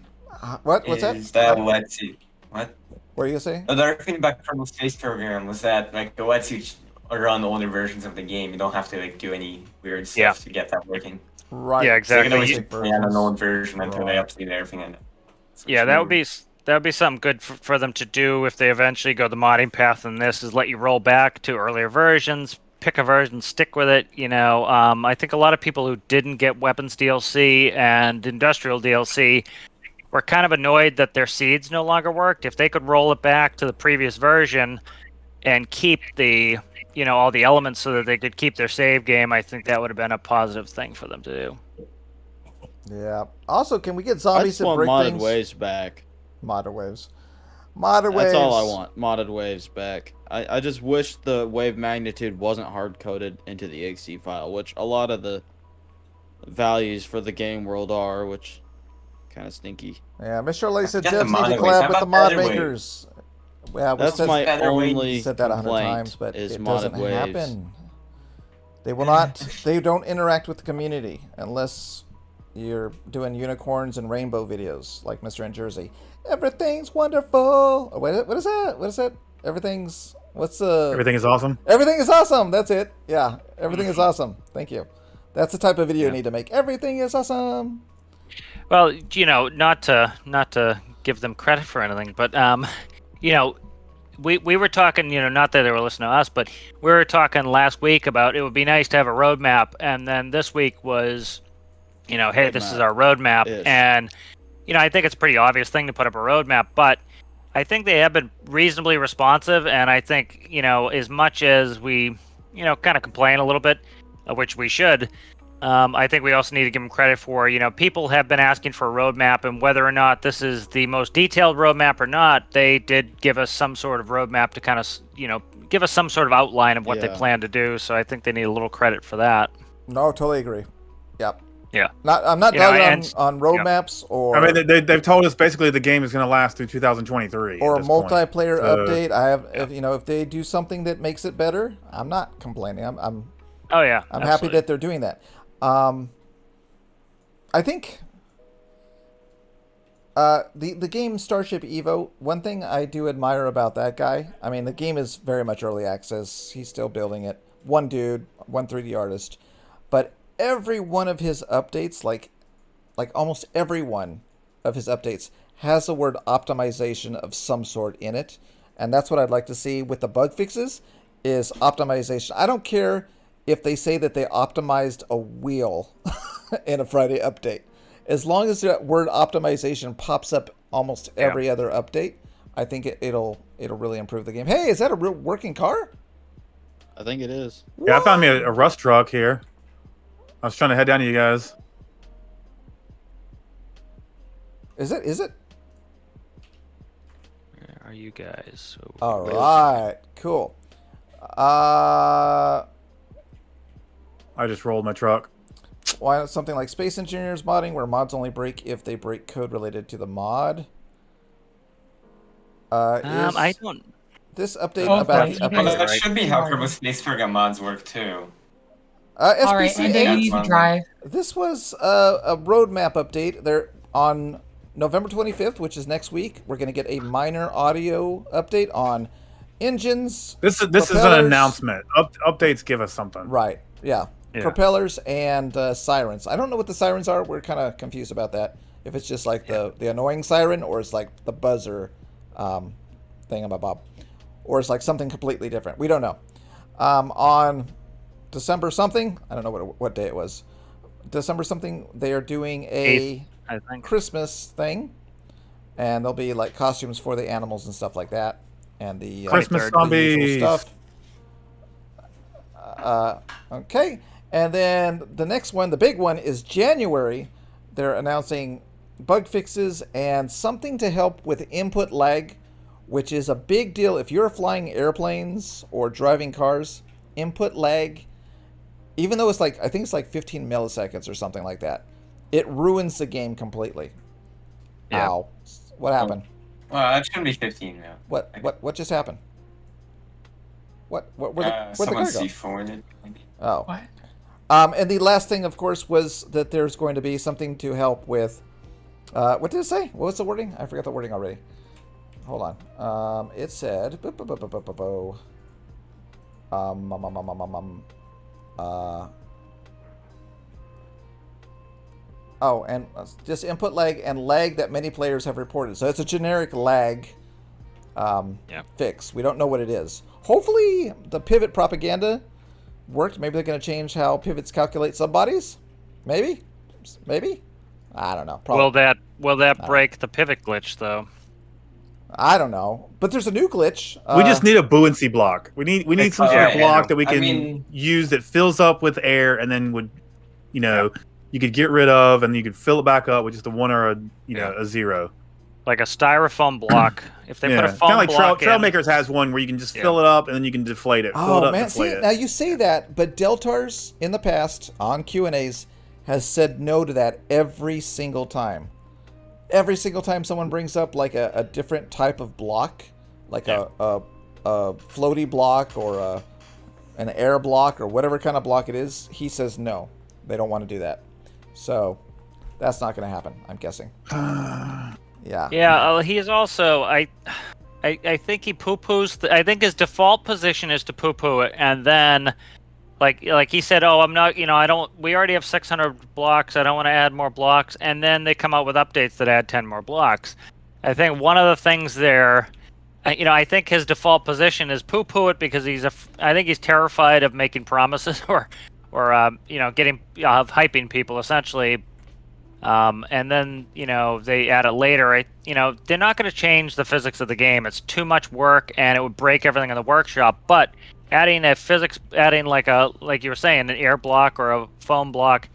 What's that? is that lets you... What? What are you gonna say? Another thing about Kerbal Space Program was that like it lets you run older versions of the game. You don't have to like do any weird stuff to get that working. Right. Yeah, So you exactly. can always You- just play on an old version until they update everything in it. Yeah, that would be something good for them to do if they eventually go the modding path. And this is let you roll back to earlier versions, pick a version, stick with it. I think a lot of people who didn't get weapons DLC and industrial DLC were kind of annoyed that their seeds no longer worked. If they could roll it back to the previous version and keep the all the elements so that they could keep their save game, I think that would have been a positive thing for them to do. Yeah. Also, can we get I zombies just to want break modded things? waves back. Modded waves. Modded waves. That's all I want. Modded waves back. I just wish the wave magnitude wasn't hard coded into the exe file, which a lot of the values for the game world are, which kind of stinky. Yeah, Miss Charlotte said Get the devs need to modded waves. collab How with the about mod better waves? makers. Yeah, we That's said, my better waves. only said that 100 complaint times, but is it modded doesn't waves. happen. They will not. They don't interact with the community unless you're doing unicorns and rainbow videos like Mr. in Jersey. Everything's wonderful. Oh, what is that? What is that? Everything's. What's the? Everything is awesome. Everything is awesome. That's it. Yeah, everything is awesome. Thank you. That's the type of video you need to make. Everything is awesome. Well, not to give them credit for anything, but we were talking, not that they were listening to us, but we were talking last week about it would be nice to have a roadmap, and then this week was, hey, this is our roadmap, Ish. and I think it's a pretty obvious thing to put up a roadmap, but I think they have been reasonably responsive, and I think, as much as we, kind of complain a little bit, which we should, I think we also need to give them credit for, people have been asking for a roadmap, and whether or not this is the most detailed roadmap or not, they did give us some sort of roadmap to kind of, give us some sort of outline of what they plan to do, so I think they need a little credit for that. No, totally agree. Yep. Yeah. I'm not dug on roadmaps or. I mean, they've told us basically the game is going to last through 2023. Or a multiplayer update. If they do something that makes it better, I'm not complaining. I'm happy that they're doing that. I think the game Starship Evo, one thing I do admire about that guy, I mean, the game is very much early access. He's still building it. One dude, one 3D artist. But every one of his updates, like almost every one of his updates, has the word optimization of some sort in it. And that's what I'd like to see with the bug fixes, is optimization. I don't care if they say that they optimized a wheel in a Friday update. As long as that word optimization pops up almost every other update, I think it'll really improve the game. Hey, is that a real working car? I think it is. Yeah, I found me a rust truck here. I was trying to head down to you guys. Is it? Where are you guys? All right, cool. I just rolled my truck. Why not something like Space Engineers modding, where mods only break if they break code related to the mod? I don't. This update about the the update. That should be how Kerbal Space Program mods work too. All right, and then you need to drive. This was a roadmap update. They're on November 25th, which is next week. We're going to get a minor audio update on engines. This is an announcement. Updates give us something. Right. Yeah. Propellers and sirens. I don't know what the sirens are. We're kind of confused about that. If it's just like the annoying siren, or it's like the buzzer thingamabob, or it's like something completely different. We don't know. On December something, I don't know what day it was. December something, they are doing a 8th, I think. Christmas thing, and there'll be like costumes for the animals and stuff like that, and the Christmas the zombies usual stuff. Okay, and then the next one, the big one, is January. They're announcing bug fixes and something to help with input lag, which is a big deal if you're flying airplanes or driving cars. Input lag, even though it's like, I think it's like 15 milliseconds or something like that, it ruins the game completely. Yeah. Ow. What happened? Well, that shouldn't be 15 now. What just happened? Where'd the car someone go? C4'd it. Oh. What? And the last thing, of course, was that there's going to be something to help with, what did it say? What was the wording? I forgot the wording already. Hold on. It said, and just input lag and lag that many players have reported. So it's a generic lag fix. We don't know what it is. Hopefully the pivot propaganda worked. Maybe they're going to change how pivots calculate subbodies. Maybe. I don't know. Probably. Will that break the pivot glitch though? I don't know, but there's a new glitch. We just need a buoyancy block. We need some sort of block that we can use that fills up with air, and then would, you could get rid of, and you could fill it back up with just a 1 or a 0. Like a styrofoam block. If they put a foam kind of like block Trailmakers has one where you can just fill it up and then you can deflate it. Fill it up, deflate it. Now you say that, but Deltars in the past on Q&As has said no to that every single time. Every single time someone brings up like a different type of block, like a floaty block or an air block or whatever kind of block it is, he says no. They don't want to do that. So that's not going to happen, I'm guessing. Yeah. Yeah, he is also. I think he poo-poos. I think his default position is to poo-poo it, and then, like he said, "Oh, I'm not. I don't. We already have 600 blocks. I don't want to add more blocks." And then they come out with updates that add 10 more blocks. I think one of the things there, I think his default position is poo-poo it because I think he's terrified of making promises or getting hyping people essentially. And then they add it later. They're not going to change the physics of the game. It's too much work, and it would break everything in the workshop. But adding like you were saying, an air block or a foam block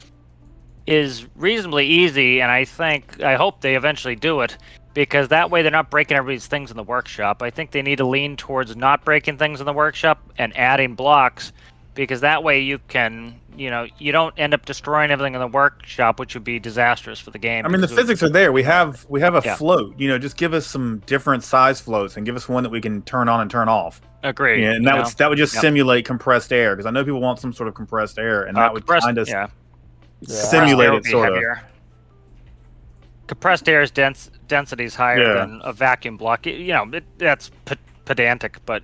is reasonably easy, and I hope they eventually do it, because that way they're not breaking everybody's things in the workshop. I think they need to lean towards not breaking things in the workshop and adding blocks, because that way you can, you don't end up destroying everything in the workshop, which would be disastrous for the game. I mean, the physics are there. We have a float. Just give us some different size floats and give us one that we can turn on and turn off. Agreed. Yeah, and that would just simulate compressed air, because I know people want some sort of compressed air, and that would kind of simulate it sort of. Compressed air's density is higher than a vacuum block. That's pedantic, but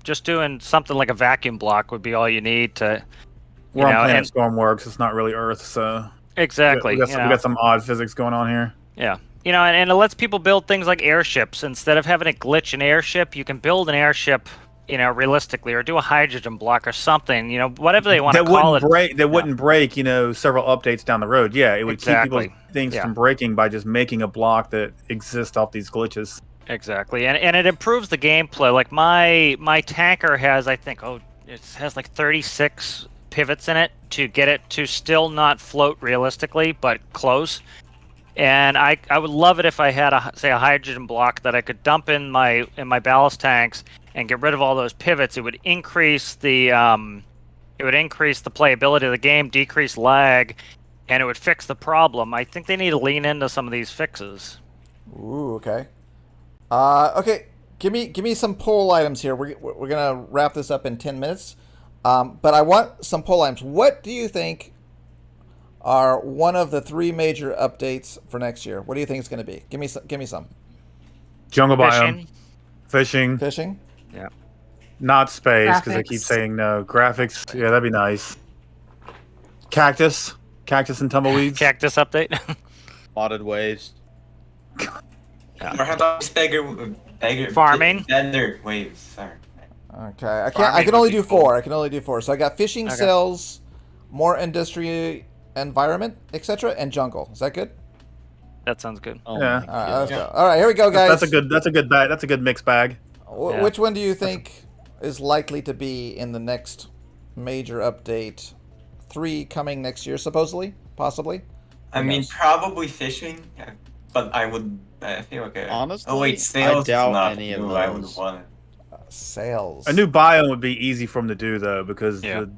just doing something like a vacuum block would be all you need to. We're on planet Stormworks. It's not really Earth, so exactly. We got some odd physics going on here. Yeah, and it lets people build things like airships. Instead of having it glitch an airship, you can build an airship, realistically, or do a hydrogen block or something. Whatever they want to call it. That wouldn't break. Several updates down the road. Yeah, it would keep people's things from breaking by just making a block that exists off these glitches. Exactly, and it improves the gameplay. Like my tanker has, I think, it has like 36 pivots in it to get it to still not float realistically, but close. And I would love it if I had a hydrogen block that I could dump in my ballast tanks and get rid of all those pivots. It would increase the playability of the game, decrease lag, and it would fix the problem. I think they need to lean into some of these fixes. Ooh, okay. Okay, give me some poll items here. We're gonna wrap this up in 10 minutes. But I want some poll items. What do you think are one of the 3 major updates for next year? What do you think it's going to be? Give me some. Jungle biome, fishing. Yeah. Not space, because I keep saying no. Graphics, yeah, that'd be nice. Cactus and tumbleweeds. Cactus update. Modded waves. Farming. Vendor waves. Sorry. Okay, I can only do 4. So I got fishing, cells, more industry, environment, etc., and jungle. Is that good? That sounds good. All right, let's go. All right, here we go, guys. That's a good bag. That's a good mixed bag. Which one do you think is likely to be in the next major update? 3 coming next year, supposedly, possibly. I mean, probably fishing, but I feel okay. Honestly, sales. I doubt any of those. I would want it. Sales. A new biome would be easy for them to do, though, because the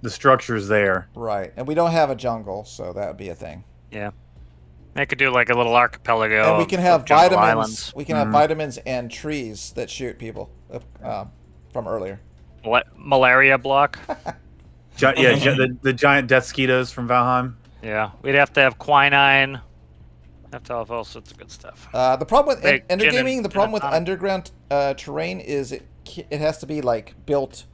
structure's there. Right, and we don't have a jungle, so that would be a thing. Yeah. They could do like a little archipelago. And we can have vitamins. Islands. We can have vitamins and trees that shoot people from earlier. What, malaria block? The giant death mosquitoes from Valheim. Yeah, we'd have to have quinine. Have to have all sorts of good stuff. The problem with Endergaming, the problem with underground terrain is it has to be like built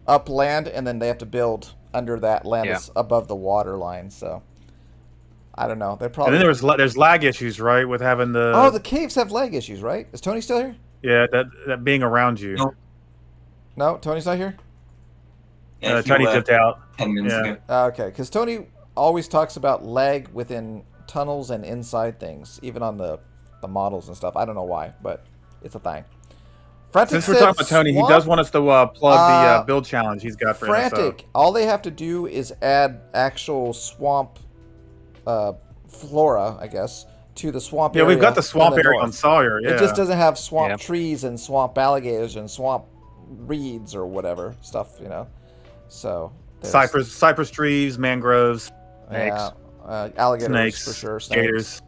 up land, and then they have to build under that land that's above the water line. So I don't know. They probably. And then there's lag issues, right, with having the. Oh, the caves have lag issues, right? Is Tony still here? Yeah, that being around you. No, Tony's not here. Yeah, Tony dipped out. 10 minutes ago. Okay, because Tony always talks about lag within tunnels and inside things, even on the models and stuff. I don't know why, but it's a thing. Since we're talking about Tony, he does want us to plug the build challenge he's got for Frantic. All they have to do is add actual swamp flora, I guess, to the swamp area. Yeah, we've got the swamp area on Sawyer. Yeah. It just doesn't have swamp trees and swamp alligators and swamp reeds or whatever stuff, So cypress trees, mangroves, alligators snakes, for sure. Gators.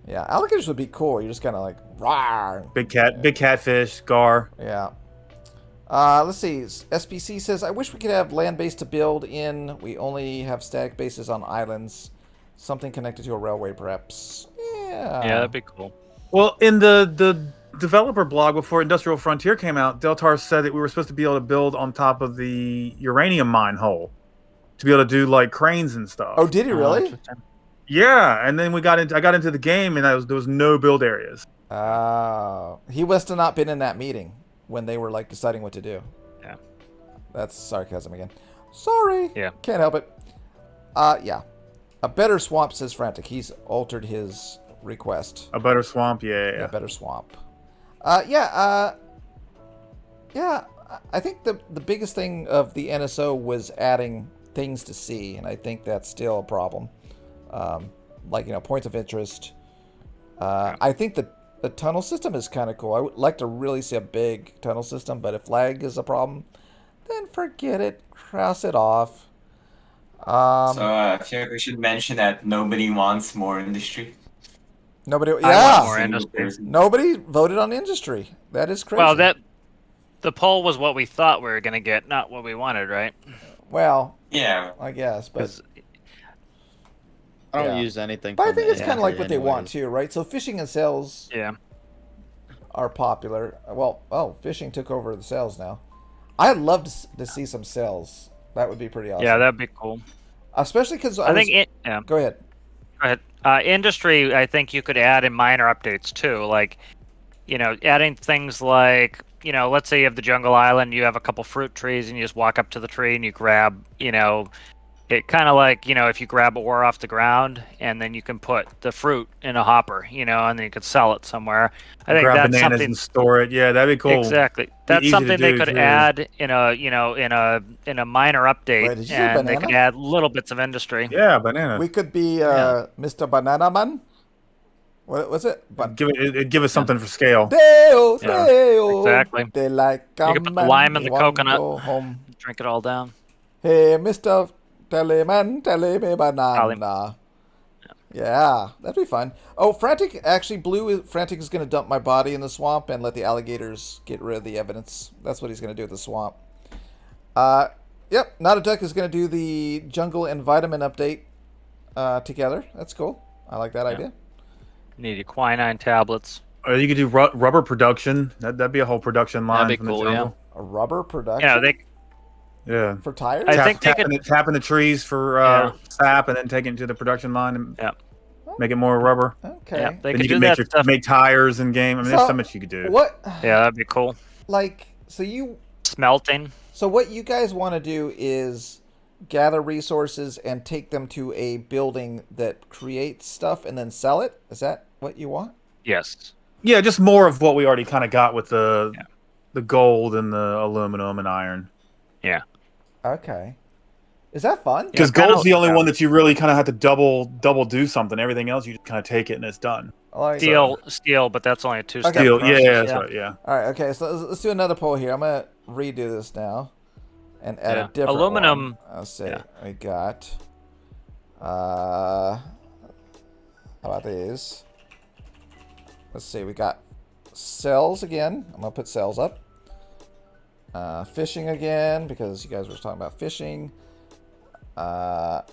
Yeah, alligators would be cool. You're just kind of like rawr. Big catfish, gar. Yeah. Let's see. SPC says, I wish we could have land base to build in. We only have static bases on islands. Something connected to a railway, perhaps. Yeah. Yeah, that'd be cool. Well, in the developer blog before Industrial Frontier came out, Deltars said that we were supposed to be able to build on top of the uranium mine hole to be able to do like cranes and stuff. Oh, did he really? Yeah, and then I got into the game, and there was no build areas. He must have not been in that meeting when they were like deciding what to do. Yeah. That's sarcasm again. Sorry. Yeah. Can't help it. Yeah. A better swamp, says Frantic. He's altered his request. A better swamp, yeah. Better swamp. Yeah, I think the biggest thing of the NSO was adding things to see, and I think that's still a problem. Like, points of interest. I think the tunnel system is kind of cool. I would like to really see a big tunnel system, but if lag is a problem, then forget it. Cross it off. So I feel like we should mention that nobody wants more industry. Nobody, I want more industry. Nobody voted on industry. That is crazy. Well, the poll was what we thought we were going to get, not what we wanted, right? Well, yeah, I guess, but I don't use anything. But I think it's kind of like what they want too, right? So fishing and sales, are popular. Well, fishing took over the sales now. I'd love to see some sales. That would be pretty awesome. Yeah, that'd be cool. Especially because I think Go ahead. Go ahead. Industry, I think you could add in minor updates too, like adding things like let's say you have the jungle island, you have a couple fruit trees, and you just walk up to the tree and you grab it kind of like if you grab ore off the ground and then you can put the fruit in a hopper, and then you could sell it somewhere. I think grab that's bananas something. And store it. Yeah, that'd be cool. Exactly. That's something they could add in a in a minor update, Wait, did you say and they banana? could add little bits of industry. Yeah, banana. We could be Mr. Banana Man. What was it? Give us something for scale. Deo, Exactly. They like You could put the lime in the coconut. Go home. Drink it all down. Hey, Mr. Teleman, tell me banana. Yeah, that'd be fun. Oh, Frantic is going to dump my body in the swamp and let the alligators get rid of the evidence. That's what he's going to do with the swamp. Yep, Not a Duck is going to do the jungle and vitamin update together. That's cool. I like that idea. Need your quinine tablets. Or you could do rubber production. That'd be a whole production line. That'd be cool, yeah. A rubber production? Yeah. For tires? I think they could tapping the trees for sap and then taking it to the production line and make it more rubber. Okay. Yeah, they then could you do can that make, stuff. make tires in game. I mean, there's so much you could do. What? Yeah, that'd be cool. Smelting. So what you guys want to do is gather resources and take them to a building that creates stuff and then sell it? Is that what you want? Yes. Yeah, just more of what we already kind of got with the gold and the aluminum and iron. Yeah. Okay. Is that fun? Because gold's the only one that you really kind of have to double do something. Everything else, you just kind of take it and it's done. Steel, but that's only a two-step Steel, process. that's right, yeah. All right, okay, so let's do another poll here. I'm going to redo this now and add a different aluminum. one. Let's see. We got... how about these? Let's see. We got cells again. I'm going to put cells up. Fishing again, because you guys were talking about fishing. What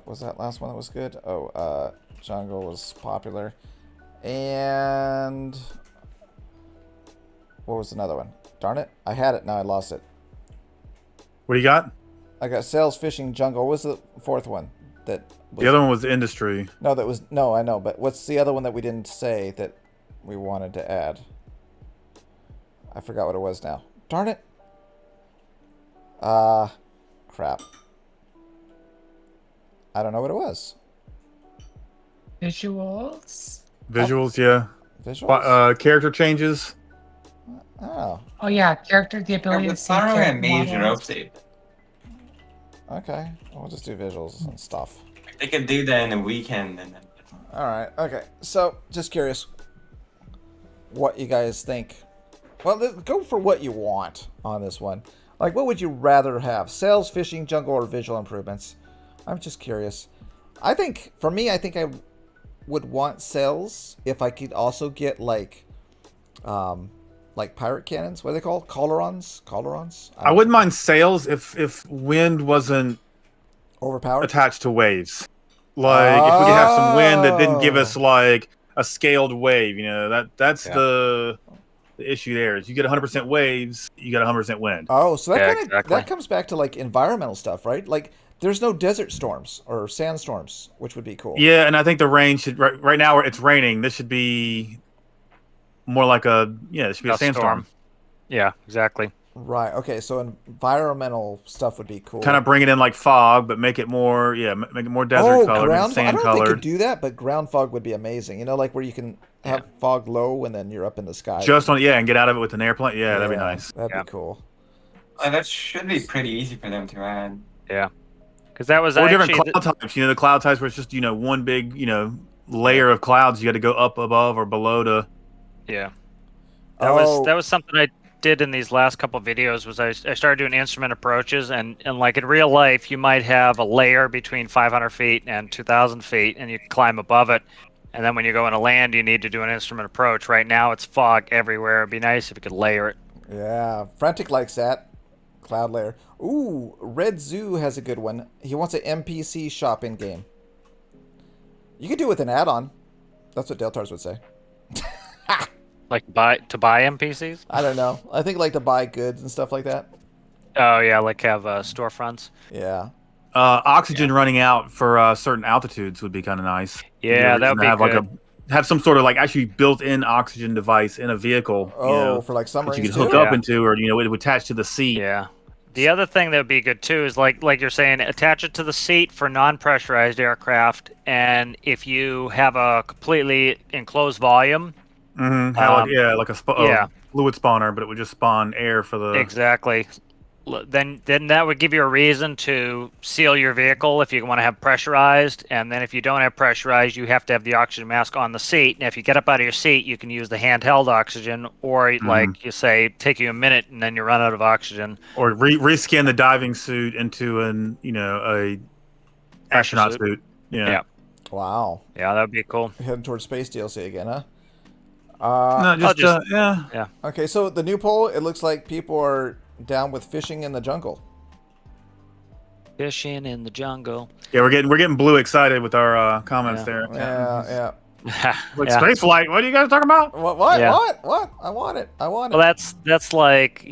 was that last one that was good? Oh, jungle was popular. And what was another one? Darn it. I had it. Now I lost it. What do you got? I got sales, fishing, jungle. What was the fourth one? The other one was industry. No, I know. But what's the other one that we didn't say that we wanted to add? I forgot what it was now. Darn it. Crap. I don't know what it was. Visuals? Visuals, yeah. Visuals? Character changes. Oh. Oh yeah, the ability to see character major models. update. Okay. We'll just do visuals and stuff. They can do that in a weekend and then. Alright, okay. So, just curious what you guys think. Well, go for what you want on this one. Like, what would you rather have? Sales, fishing, jungle, or visual improvements? I'm just curious. I think I would want sales if I could also get, like pirate cannons. What are they called? Colorons? I wouldn't mind sales if wind wasn't overpowered, attached to waves. Like, if we could have some wind that didn't give us, like, a scaled wave, that's the issue there is you get 100% waves, you get 100% wind. Oh, so that comes back to like environmental stuff, right? Like there's no desert storms or sandstorms, which would be cool. Yeah, and I think the rain should right now it's raining. This should be more like it should be a sandstorm. Yeah, exactly. Right. Okay. So environmental stuff would be cool. Kind of bring it in like fog, but make it more, make it more desert colored and I sand don't know if they could colored. do that, but ground fog would be amazing. You know, like where you can have fog low and then you're up in the sky. Just on, and get out of it with an airplane. Yeah, that'd be nice. That'd be cool. That should be pretty easy for them to add. Yeah, because that was Or actually different cloud types. The cloud types where it's just one big layer of clouds. You got to go up above or below to. Yeah, that was something I did in these last couple videos. Was I started doing instrument approaches, and like in real life, you might have a layer between 500 feet and 2,000 feet, and you can climb above it. And then when you go into land, you need to do an instrument approach. Right now, it's fog everywhere. It'd be nice if you could layer it. Yeah, Frantic likes that. Cloud layer. Ooh, Red Zoo has a good one. He wants an NPC shop in game. You could do it with an add-on. That's what Deltars would say. Like to buy NPCs? I don't know. I think like to buy goods and stuff like that. Oh yeah, like have storefronts. Yeah. Oxygen running out for certain altitudes would be kind of nice. Yeah, that would be have good. Have some sort of like actually built-in oxygen device in a vehicle. For like that submarines you could hook up into, or it would attach to the seat. Yeah. The other thing that would be good too is like you're saying, attach it to the seat for non-pressurized aircraft, and if you have a completely enclosed volume, like a fluid spawner, but it would just spawn air for the exactly. Then that would give you a reason to seal your vehicle if you want to have pressurized, and then if you don't have pressurized, you have to have the oxygen mask on the seat. And if you get up out of your seat, you can use the handheld oxygen, or like you say, take you a minute and then you run out of oxygen. Or reskin the diving suit into a astronaut suit. Yeah. Wow. Yeah, that'd be cool. Heading towards space DLC again, huh? Yeah. Okay, so the new poll, it looks like people are down with fishing in the jungle. Fishing in the jungle. Yeah, we're getting blue excited with our comments there. Yeah. Like space flight. What are you guys talking about? What? Yeah. What? I want it. Well, that's like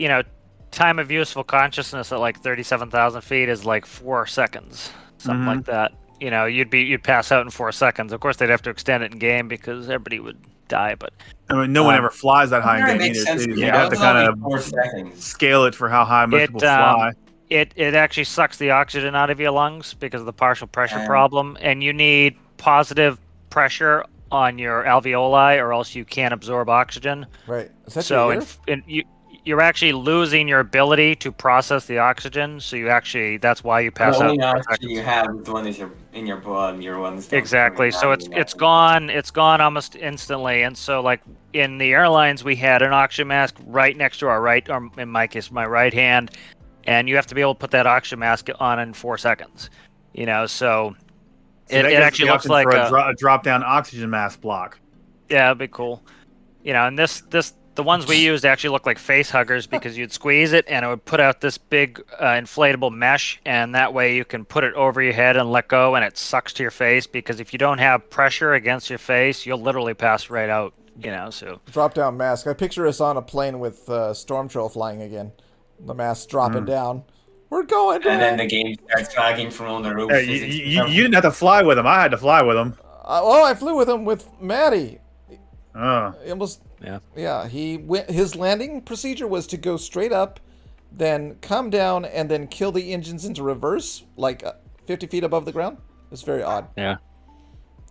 time of useful consciousness at like 37,000 feet is like 4 seconds, something like that. You'd pass out in 4 seconds. Of course, they'd have to extend it in game because everybody would die. But I mean, no one ever flies that high in game either. You'd have to kind of scale it for how high most people fly. It actually sucks the oxygen out of your lungs because of the partial pressure problem, and you need positive pressure on your alveoli, or else you can't absorb oxygen. Right. Is that so you're actually losing your ability to process the oxygen. So that's why you pass out. The only oxygen you have, the one is in your blood. Your one's exactly. So it's gone. It's gone almost instantly. And so like in the airlines, we had an oxygen mask right next to our right, or in my case, my right hand, and you have to be able to put that oxygen mask on in 4 seconds. So it actually looks like a drop-down oxygen mask block. Yeah, it'd be cool. And the ones we used actually look like face huggers because you'd squeeze it and it would put out this big inflatable mesh, and that way you can put it over your head and let go, and it sucks to your face, because if you don't have pressure against your face, you'll literally pass right out. So drop down mask. I picture us on a plane with Storm Troll flying again. The mask dropping down. We're going down. And then the game starts dragging from on the roof. You didn't have to fly with him. I had to fly with him. I flew with him with Matty. Oh. Yeah. His landing procedure was to go straight up, then come down, and then kill the engines into reverse, like 50 feet above the ground. It's very odd. Yeah.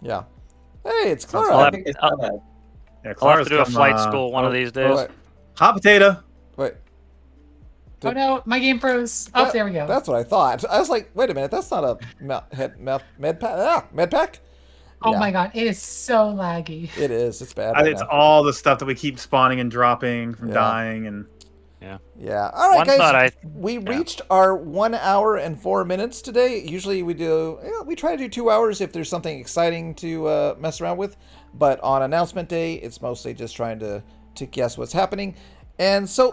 Hey, it's Klara. I'll have to do a flight school one of these days. Wait. Hot potato. Wait. Oh no, my game froze. There we go. That's what I thought. I was like, wait a minute, that's not a med pack. Oh my god, it is so laggy. It is. It's bad. It's all the stuff that we keep spawning and dropping from dying and. Yeah. All right, guys. We reached our 1 hour and 4 minutes today. Usually we try to do 2 hours if there's something exciting to mess around with. But on announcement day, it's mostly just trying to guess what's happening. And so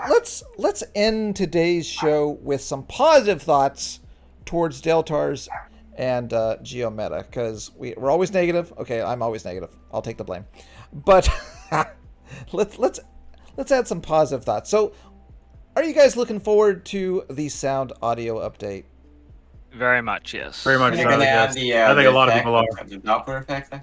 let's end today's show with some positive thoughts towards Deltars and Geometa, because we're always negative. Okay, I'm always negative. I'll take the blame. But let's add some positive thoughts. So, are you guys looking forward to the sound audio update? Very much, yes. Very much. You're gonna add I think a lot of people are. The Doppler effect.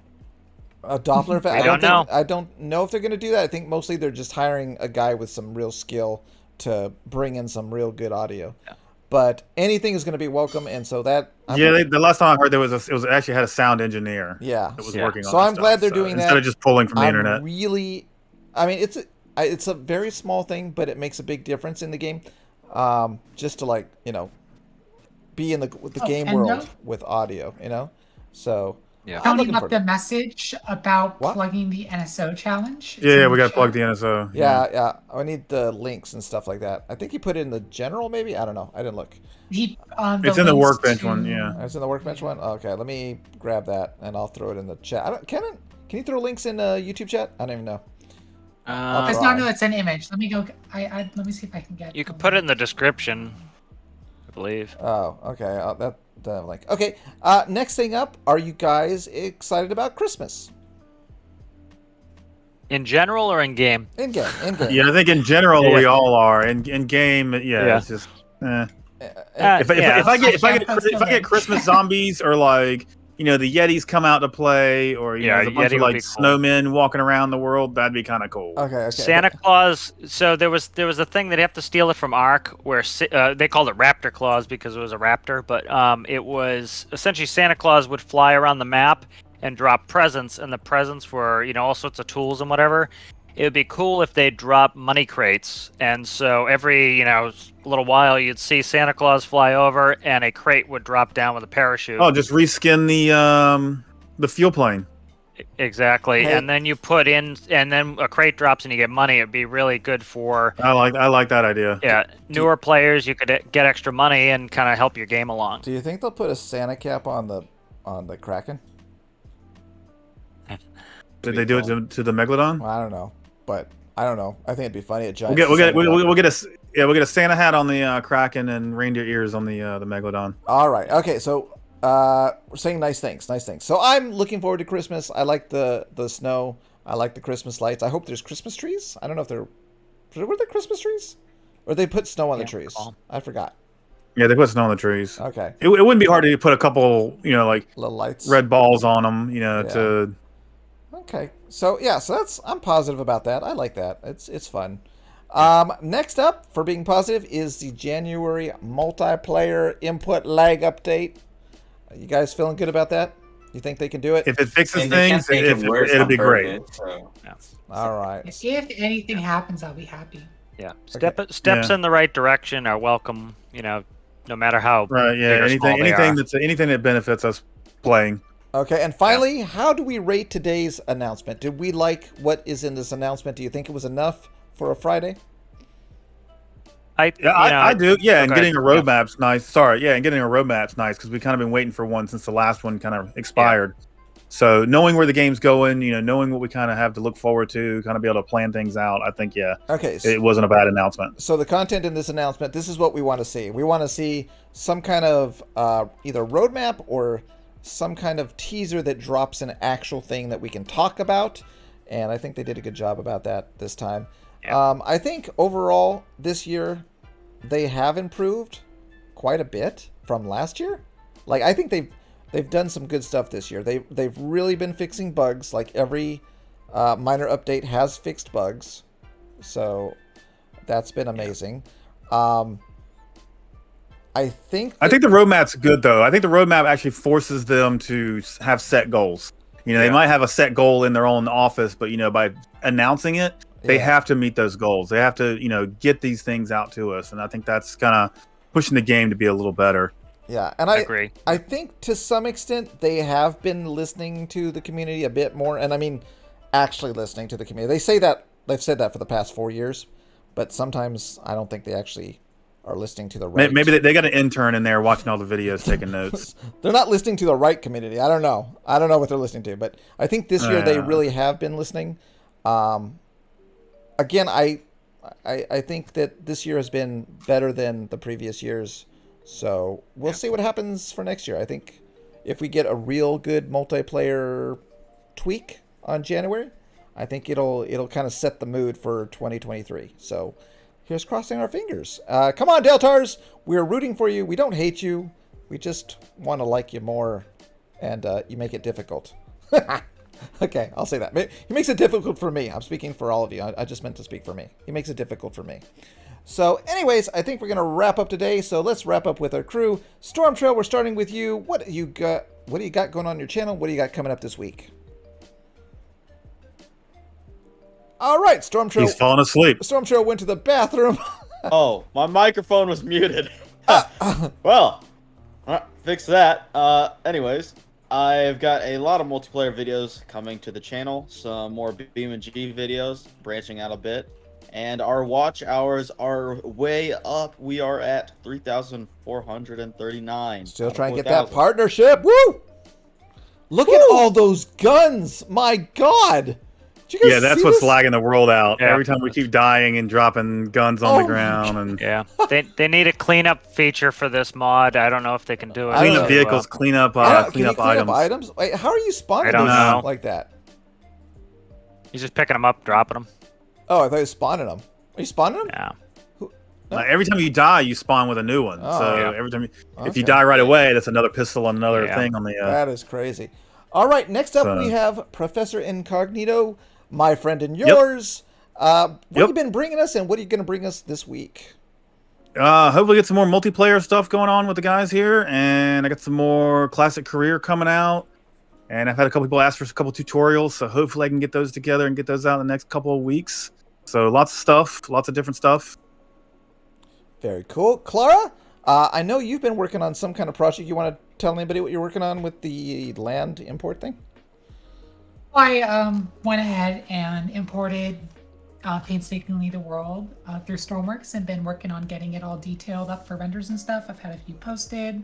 A Doppler effect? I don't know. I don't know if they're going to do that. I think mostly they're just hiring a guy with some real skill to bring in some real good audio. Yeah. But anything is going to be welcome, and so that the last time I heard it was actually had a sound engineer. Yeah, that was working on. So I'm glad they're doing that instead of just pulling from the internet. Really, I mean, it's a very small thing, but it makes a big difference in the game. Just to be in the game world with audio, So yeah, counting up the message about plugging the NSO challenge. Yeah, we got to plug the NSO. Yeah. I need the links and stuff like that. I think he put it in the general, maybe. I don't know. I didn't look. It's in the Workbench one. Yeah, it's in the Workbench one. Okay, let me grab that and I'll throw it in the chat. Can you throw links in YouTube chat? I don't even know. It's not. No, it's an image. Let me go. Let me see if I can get. You can put it in the description, I believe. Oh, okay. Link. Okay. Next thing up, are you guys excited about Christmas? In general or in game? In game. Yeah, I think in general we all are. In game, it's just. If I get Christmas zombies or the Yetis come out to play, or there's a bunch of snowmen walking around the world, that'd be kind of cool. Okay. Santa Claus. So there was a thing that you have to steal it from Ark, where they called it Raptor Claus because it was a raptor, but it was essentially Santa Claus would fly around the map and drop presents, and the presents were all sorts of tools and whatever. It would be cool if they dropped money crates, and so every little while you'd see Santa Claus fly over, and a crate would drop down with a parachute. Oh, just reskin the fuel plane. Exactly, and then you put in, and then a crate drops and you get money. It'd be really good for. I like that idea. Yeah, newer players, you could get extra money and kind of help your game along. Do you think they'll put a Santa cap on the Kraken? Did they do it to the Megalodon? Well, I don't know. But I don't know. I think it'd be funny. We'll get a Santa hat on the Kraken and reindeer ears on the Megalodon. All right. Okay. So we're saying nice things. So I'm looking forward to Christmas. I like the snow. I like the Christmas lights. I hope there's Christmas trees. I don't know if were there Christmas trees, or they put snow on the trees. I forgot. Yeah, they put snow on the trees. Okay. It wouldn't be hard to put a couple, little lights, red balls on them, to. Okay, so I'm positive about that. I like that. It's fun. Next up, for being positive, is the January multiplayer input lag update. Are you guys feeling good about that? You think they can do it? If it fixes things, it'll be great. All right. If anything happens, I'll be happy. Yeah, steps in the right direction are welcome. No matter how. Right. Yeah. Anything that benefits us playing. Okay, and finally, how do we rate today's announcement? Did we like what is in this announcement? Do you think it was enough for a Friday? I do. Yeah, and getting a roadmap's nice. Sorry, and getting a roadmap's nice because we kind of been waiting for one since the last one kind of expired. Yeah. So knowing where the game's going, knowing what we kind of have to look forward to, kind of be able to plan things out, I think, okay, it wasn't a bad announcement. So the content in this announcement, this is what we want to see. We want to see some kind of either roadmap or some kind of teaser that drops an actual thing that we can talk about, and I think they did a good job about that this time. Yeah. I think overall this year they have improved quite a bit from last year. I think they've done some good stuff this year. They've really been fixing bugs. Every minor update has fixed bugs, so that's been amazing. I think the roadmap's good, though. I think the roadmap actually forces them to have set goals. They might have a set goal in their own office, but, by announcing it, they have to meet those goals. They have to, get these things out to us. And I think that's kind of pushing the game to be a little better. Yeah, and I agree. I think to some extent they have been listening to the community a bit more. And I mean, actually listening to the community. They've said that for the past 4 years, but sometimes I don't think they actually are listening to the right. Maybe they got an intern in there watching all the videos, taking notes. They're not listening to the right community. I don't know what they're listening to, but I think this year they really have been listening. Again, I think that this year has been better than the previous years, so we'll see what happens for next year. I think if we get a real good multiplayer tweak on January, I think it'll kind of set the mood for 2023. So. Here's crossing our fingers. Come on, Deltars. We're rooting for you. We don't hate you. We just want to like you more, and you make it difficult. Okay, I'll say that. He makes it difficult for me. I'm speaking for all of you. I just meant to speak for me. He makes it difficult for me. So anyways, I think we're going to wrap up today. So let's wrap up with our crew. Stormtrail, we're starting with you. What do you got going on your channel? What do you got coming up this week? All right, Stormtrail. He's falling asleep. Stormtrail went to the bathroom. Oh, my microphone was muted. Well, fix that. Anyways, I've got a lot of multiplayer videos coming to the channel. Some more Beam & G videos, branching out a bit. And our watch hours are way up. We are at 3,439. Still trying to get that partnership. Woo! Look at all those guns. My God. Did you guys That's see what's this? lagging the world out. Yeah. Every time we keep dying and dropping guns on the ground. And Yeah, they need a cleanup feature for this mod. I don't know if they can do it. clean don't up know. vehicles, clean up Can you items. Wait, how are you spawning I don't these know. like that? He's just picking them up, dropping them. Oh, I thought you were spawning them. Are you spawning them? Yeah. Every time you die, you spawn with a new one. Oh, so yeah. every time, if Okay. you die right away, that's another pistol and another Yeah. thing on the. That is crazy. All right, next up So- we have ProfNCognito, my friend and yours. What have you been bringing us, and what are you going to bring us this week? Hopefully get some more multiplayer stuff going on with the guys here, and I got some more classic career coming out, and I've had a couple people ask for a couple tutorials, so hopefully I can get those together and get those out in the next couple of weeks. So lots of stuff, lots of different stuff. Very cool. Klara, I know you've been working on some kind of project. You want to tell anybody what you're working on with the land import thing? I went ahead and imported painstakingly the world through Stormworks and been working on getting it all detailed up for renders and stuff. I've had a few posted.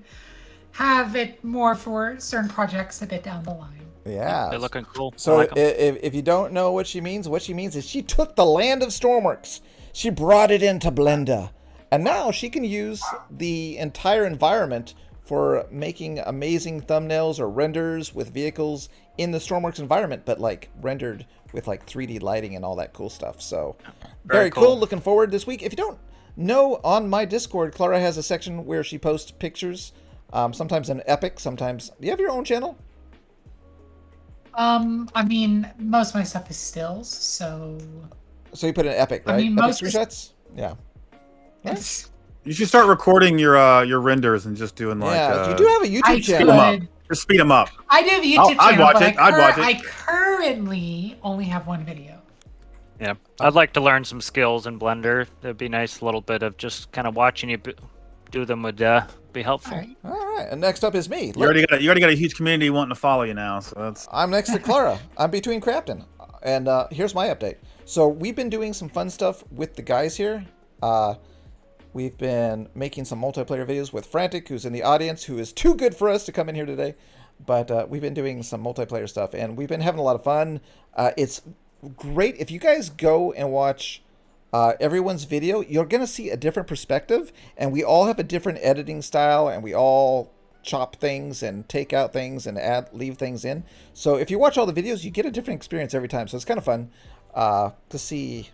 Have it more for certain projects a bit down the line. Yeah. They're looking cool. So I like 'em. if you don't know what she means is she took the land of Stormworks, she brought it into Blender, and now she can use the entire environment for making amazing thumbnails or renders with vehicles in the Stormworks environment, but like rendered with like 3D lighting and all that cool stuff. So very cool. Looking forward this week. If you don't know, on my Discord, Klara has a section where she posts pictures, sometimes in Epic, sometimes. Do you have your own channel? I mean, most of my stuff is stills, so So you put in Epic, right? I mean, Epic most is- screenshots? Yeah. it's. You should start recording your renders and just doing like. Yeah, you do have a YouTube I channel. could. Just speed them up. I do have a YouTube I'd channel, watch but it. I'd watch it. I currently only have one video. Yeah, I'd like to learn some skills in Blender. That'd be nice. A little bit of just kind of watching you do them would be helpful. All right. All right, and next up is me. You already got a huge community wanting to follow you now, so that's. I'm next to Klara. I'm between Crafton. And here's my update. So we've been doing some fun stuff with the guys here. We've been making some multiplayer videos with Frantic, who's in the audience, who is too good for us to come in here today. But we've been doing some multiplayer stuff, and we've been having a lot of fun. It's great. If you guys go and watch everyone's video, you're going to see a different perspective, and we all have a different editing style, and we all chop things and take out things and leave things in. So if you watch all the videos, you get a different experience every time. So it's kind of fun to see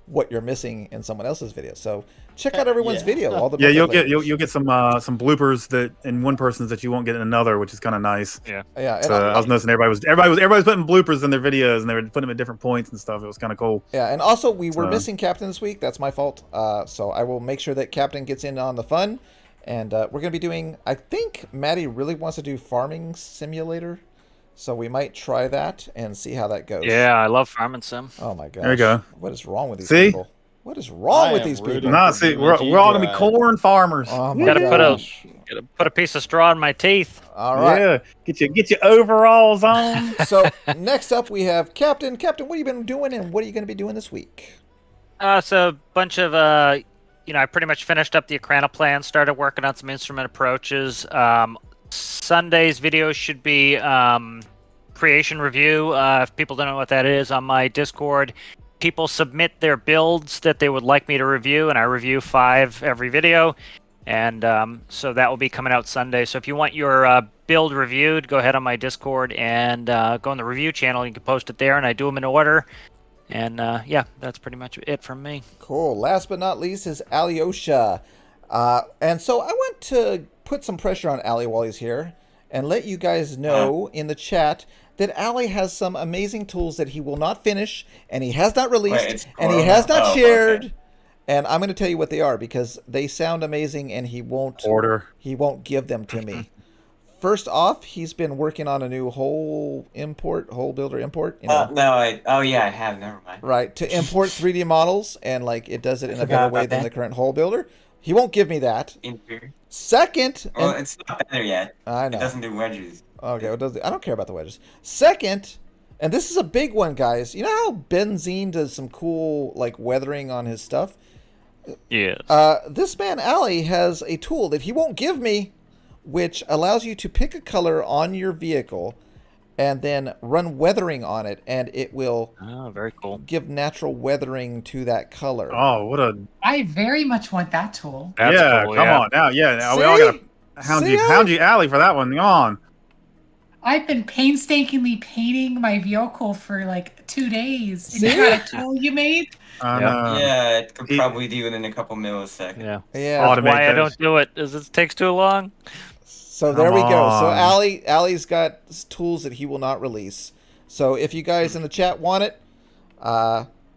what you're missing in someone else's video. So check out everyone's video. All the Yeah, multiplayer. you'll get some bloopers that in one person's that you won't get in another, which is kind of nice. Yeah. Yeah, and So I was noticing everybody was putting bloopers in their videos and they were putting them at different points and stuff. It was kind of cool. yeah, and also we were So- missing Captain this week. That's my fault. So I will make sure that Captain gets in on the fun. And we're going to be doing, I think Matty really wants to do Farming Simulator. So we might try that and see how that goes. Yeah, I love farming sim. Oh my gosh. There you go. What is wrong with these See? people? What is wrong I with am these rooting people? for Nah, see, we're all gonna be corn farmers. Oh my Gotta gosh. put a piece of straw in my teeth. All right. Yeah, get your overalls on. So next up we have Captain. Captain, what have you been doing and what are you going to be doing this week? So a bunch of I pretty much finished up the Akrana plan, started working on some instrument approaches. Sunday's video should be creation review. If people don't know what that is, on my Discord, people submit their builds that they would like me to review, and I review 5 every video. And so that will be coming out Sunday. So if you want your build reviewed, go ahead on my Discord and go on the review channel. You can post it there, and I do them in order. And yeah, that's pretty much it from me. Cool. Last but not least is Alyosha. And so I want to put some pressure on Ali while he's here and let you guys know in the chat that Ali has some amazing tools that he will not finish and he has not released Wait, it's and he has not oh, shared. okay. And I'm going to tell you what they are because they sound amazing, and he won't give them to me. First off, he's been working on a new hole builder import. You know, I have. Never mind. Right, to import 3D models, and like it does it in a better way than the current hole builder. He won't give me that. Second, well, it's not better yet. I know. It doesn't do wedges. Okay, I don't care about the wedges. Second, and this is a big one, guys. You know how Benzene does some cool like weathering on his stuff? Yes. This man Ali has a tool that he won't give me, which allows you to pick a color on your vehicle and then run weathering on it, and it will very cool. Give natural weathering to that color. Oh, what a... I very much want that tool. That's cool, come on. Now, we all got to hound you, Ali, for that one. Come on. I've been painstakingly painting my vehicle for like 2 days. And you got a tool you made? Yeah, it could probably do it in a couple milliseconds. Yeah. That's why I don't do it, is it takes too long. So there we go. So Ali's got tools that he will not release. So if you guys in the chat want it,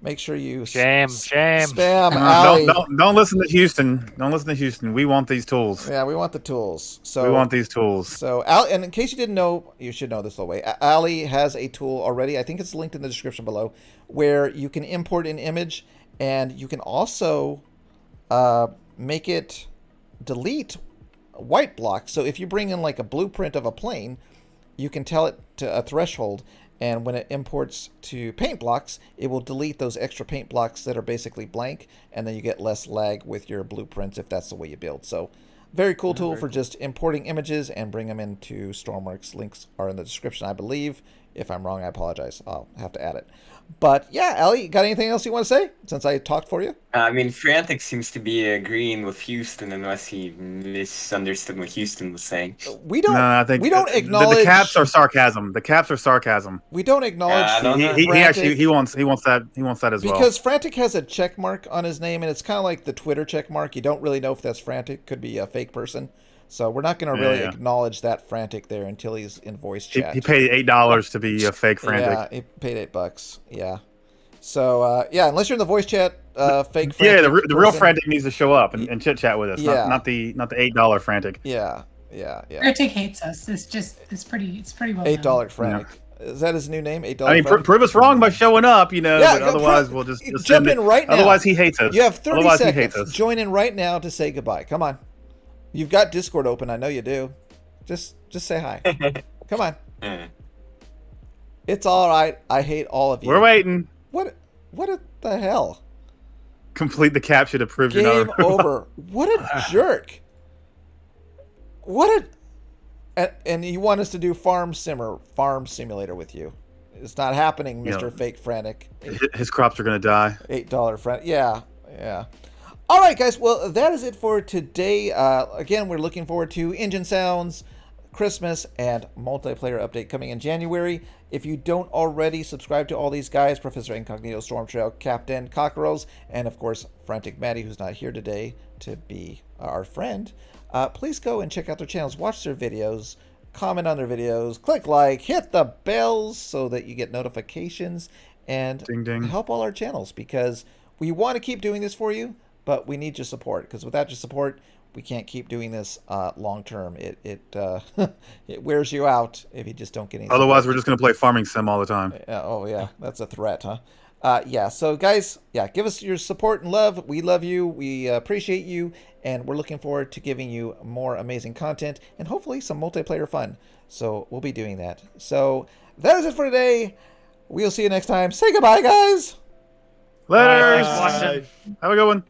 make sure you spam Ali. Don't listen to Houston. Don't listen to Houston. We want these tools. Yeah, we want the tools. So we want these tools. So Ali, and in case you didn't know, you should know this the way. Ali has a tool already. I think it's linked in the description below, where you can import an image, and you can also make it delete white blocks. So if you bring in like a blueprint of a plane, you can tell it to a threshold, and when it imports to paint blocks, it will delete those extra paint blocks that are basically blank, and then you get less lag with your blueprints if that's the way you build. So very cool tool for just importing images and bring them into Stormworks. Links are in the description, I believe. If I'm wrong, I apologize. I'll have to add it. But yeah, Ali, got anything else you want to say since I talked for you? I mean, Frantic seems to be agreeing with Houston unless he misunderstood what Houston was saying. We don't. No, I think we don't acknowledge. The caps are sarcasm. The caps are sarcasm. We don't acknowledge. He actually wants that as well. Because Frantic has a check mark on his name, and it's kind of like the Twitter check mark. You don't really know if that's Frantic. Could be a fake person. So we're not going to really acknowledge that Frantic there until he's in voice chat. He paid $8 to be a fake Frantic. Yeah, he paid $8. Yeah. So unless you're in the voice chat, fake Frantic. Yeah, the real Frantic needs to show up and chit chat with us. Yeah. Not the $8 Frantic. Yeah. Frantic hates us. It's pretty well $8 known. Frantic. Yeah. Is that his new name? $8. I mean, prove us wrong by showing up, but otherwise we'll just jump in right now. Otherwise he hates us. You have 30 otherwise seconds. He hates us. Join in right now to say goodbye. Come on. You've got Discord open. I know you do. Just say hi. Come on. It's all right. I hate all of you. We're waiting. What the hell? Complete the capture to prove Game you're not over. What a jerk. And you want us to do Farm Simulator with you. It's not happening, Mr. Fake Frantic. His crops are going to die. $8 Frantic. Yeah. All right, guys. Well, that is it for today. Again, we're looking forward to engine sounds, Christmas, and multiplayer update coming in January. If you don't already subscribe to all these guys, ProfNCognito, Stormtrail, Captain, Cockerels, and of course, Frantic Matty, who's not here today to be our friend, please go and check out their channels, watch their videos, comment on their videos, click like, hit the bells so that you get notifications, and ding, ding. Help all our channels because we want to keep doing this for you. But we need your support because without your support, we can't keep doing this long term. It wears you out if you just don't get any. Otherwise, support. we're just going to play farming sim all the time. Oh yeah, that's a threat, huh? So guys, give us your support and love. We love you. We appreciate you, and we're looking forward to giving you more amazing content and hopefully some multiplayer fun. So we'll be doing that. So that is it for today. We'll see you next time. Say goodbye, guys. Later. Thanks for watching. Have a good one.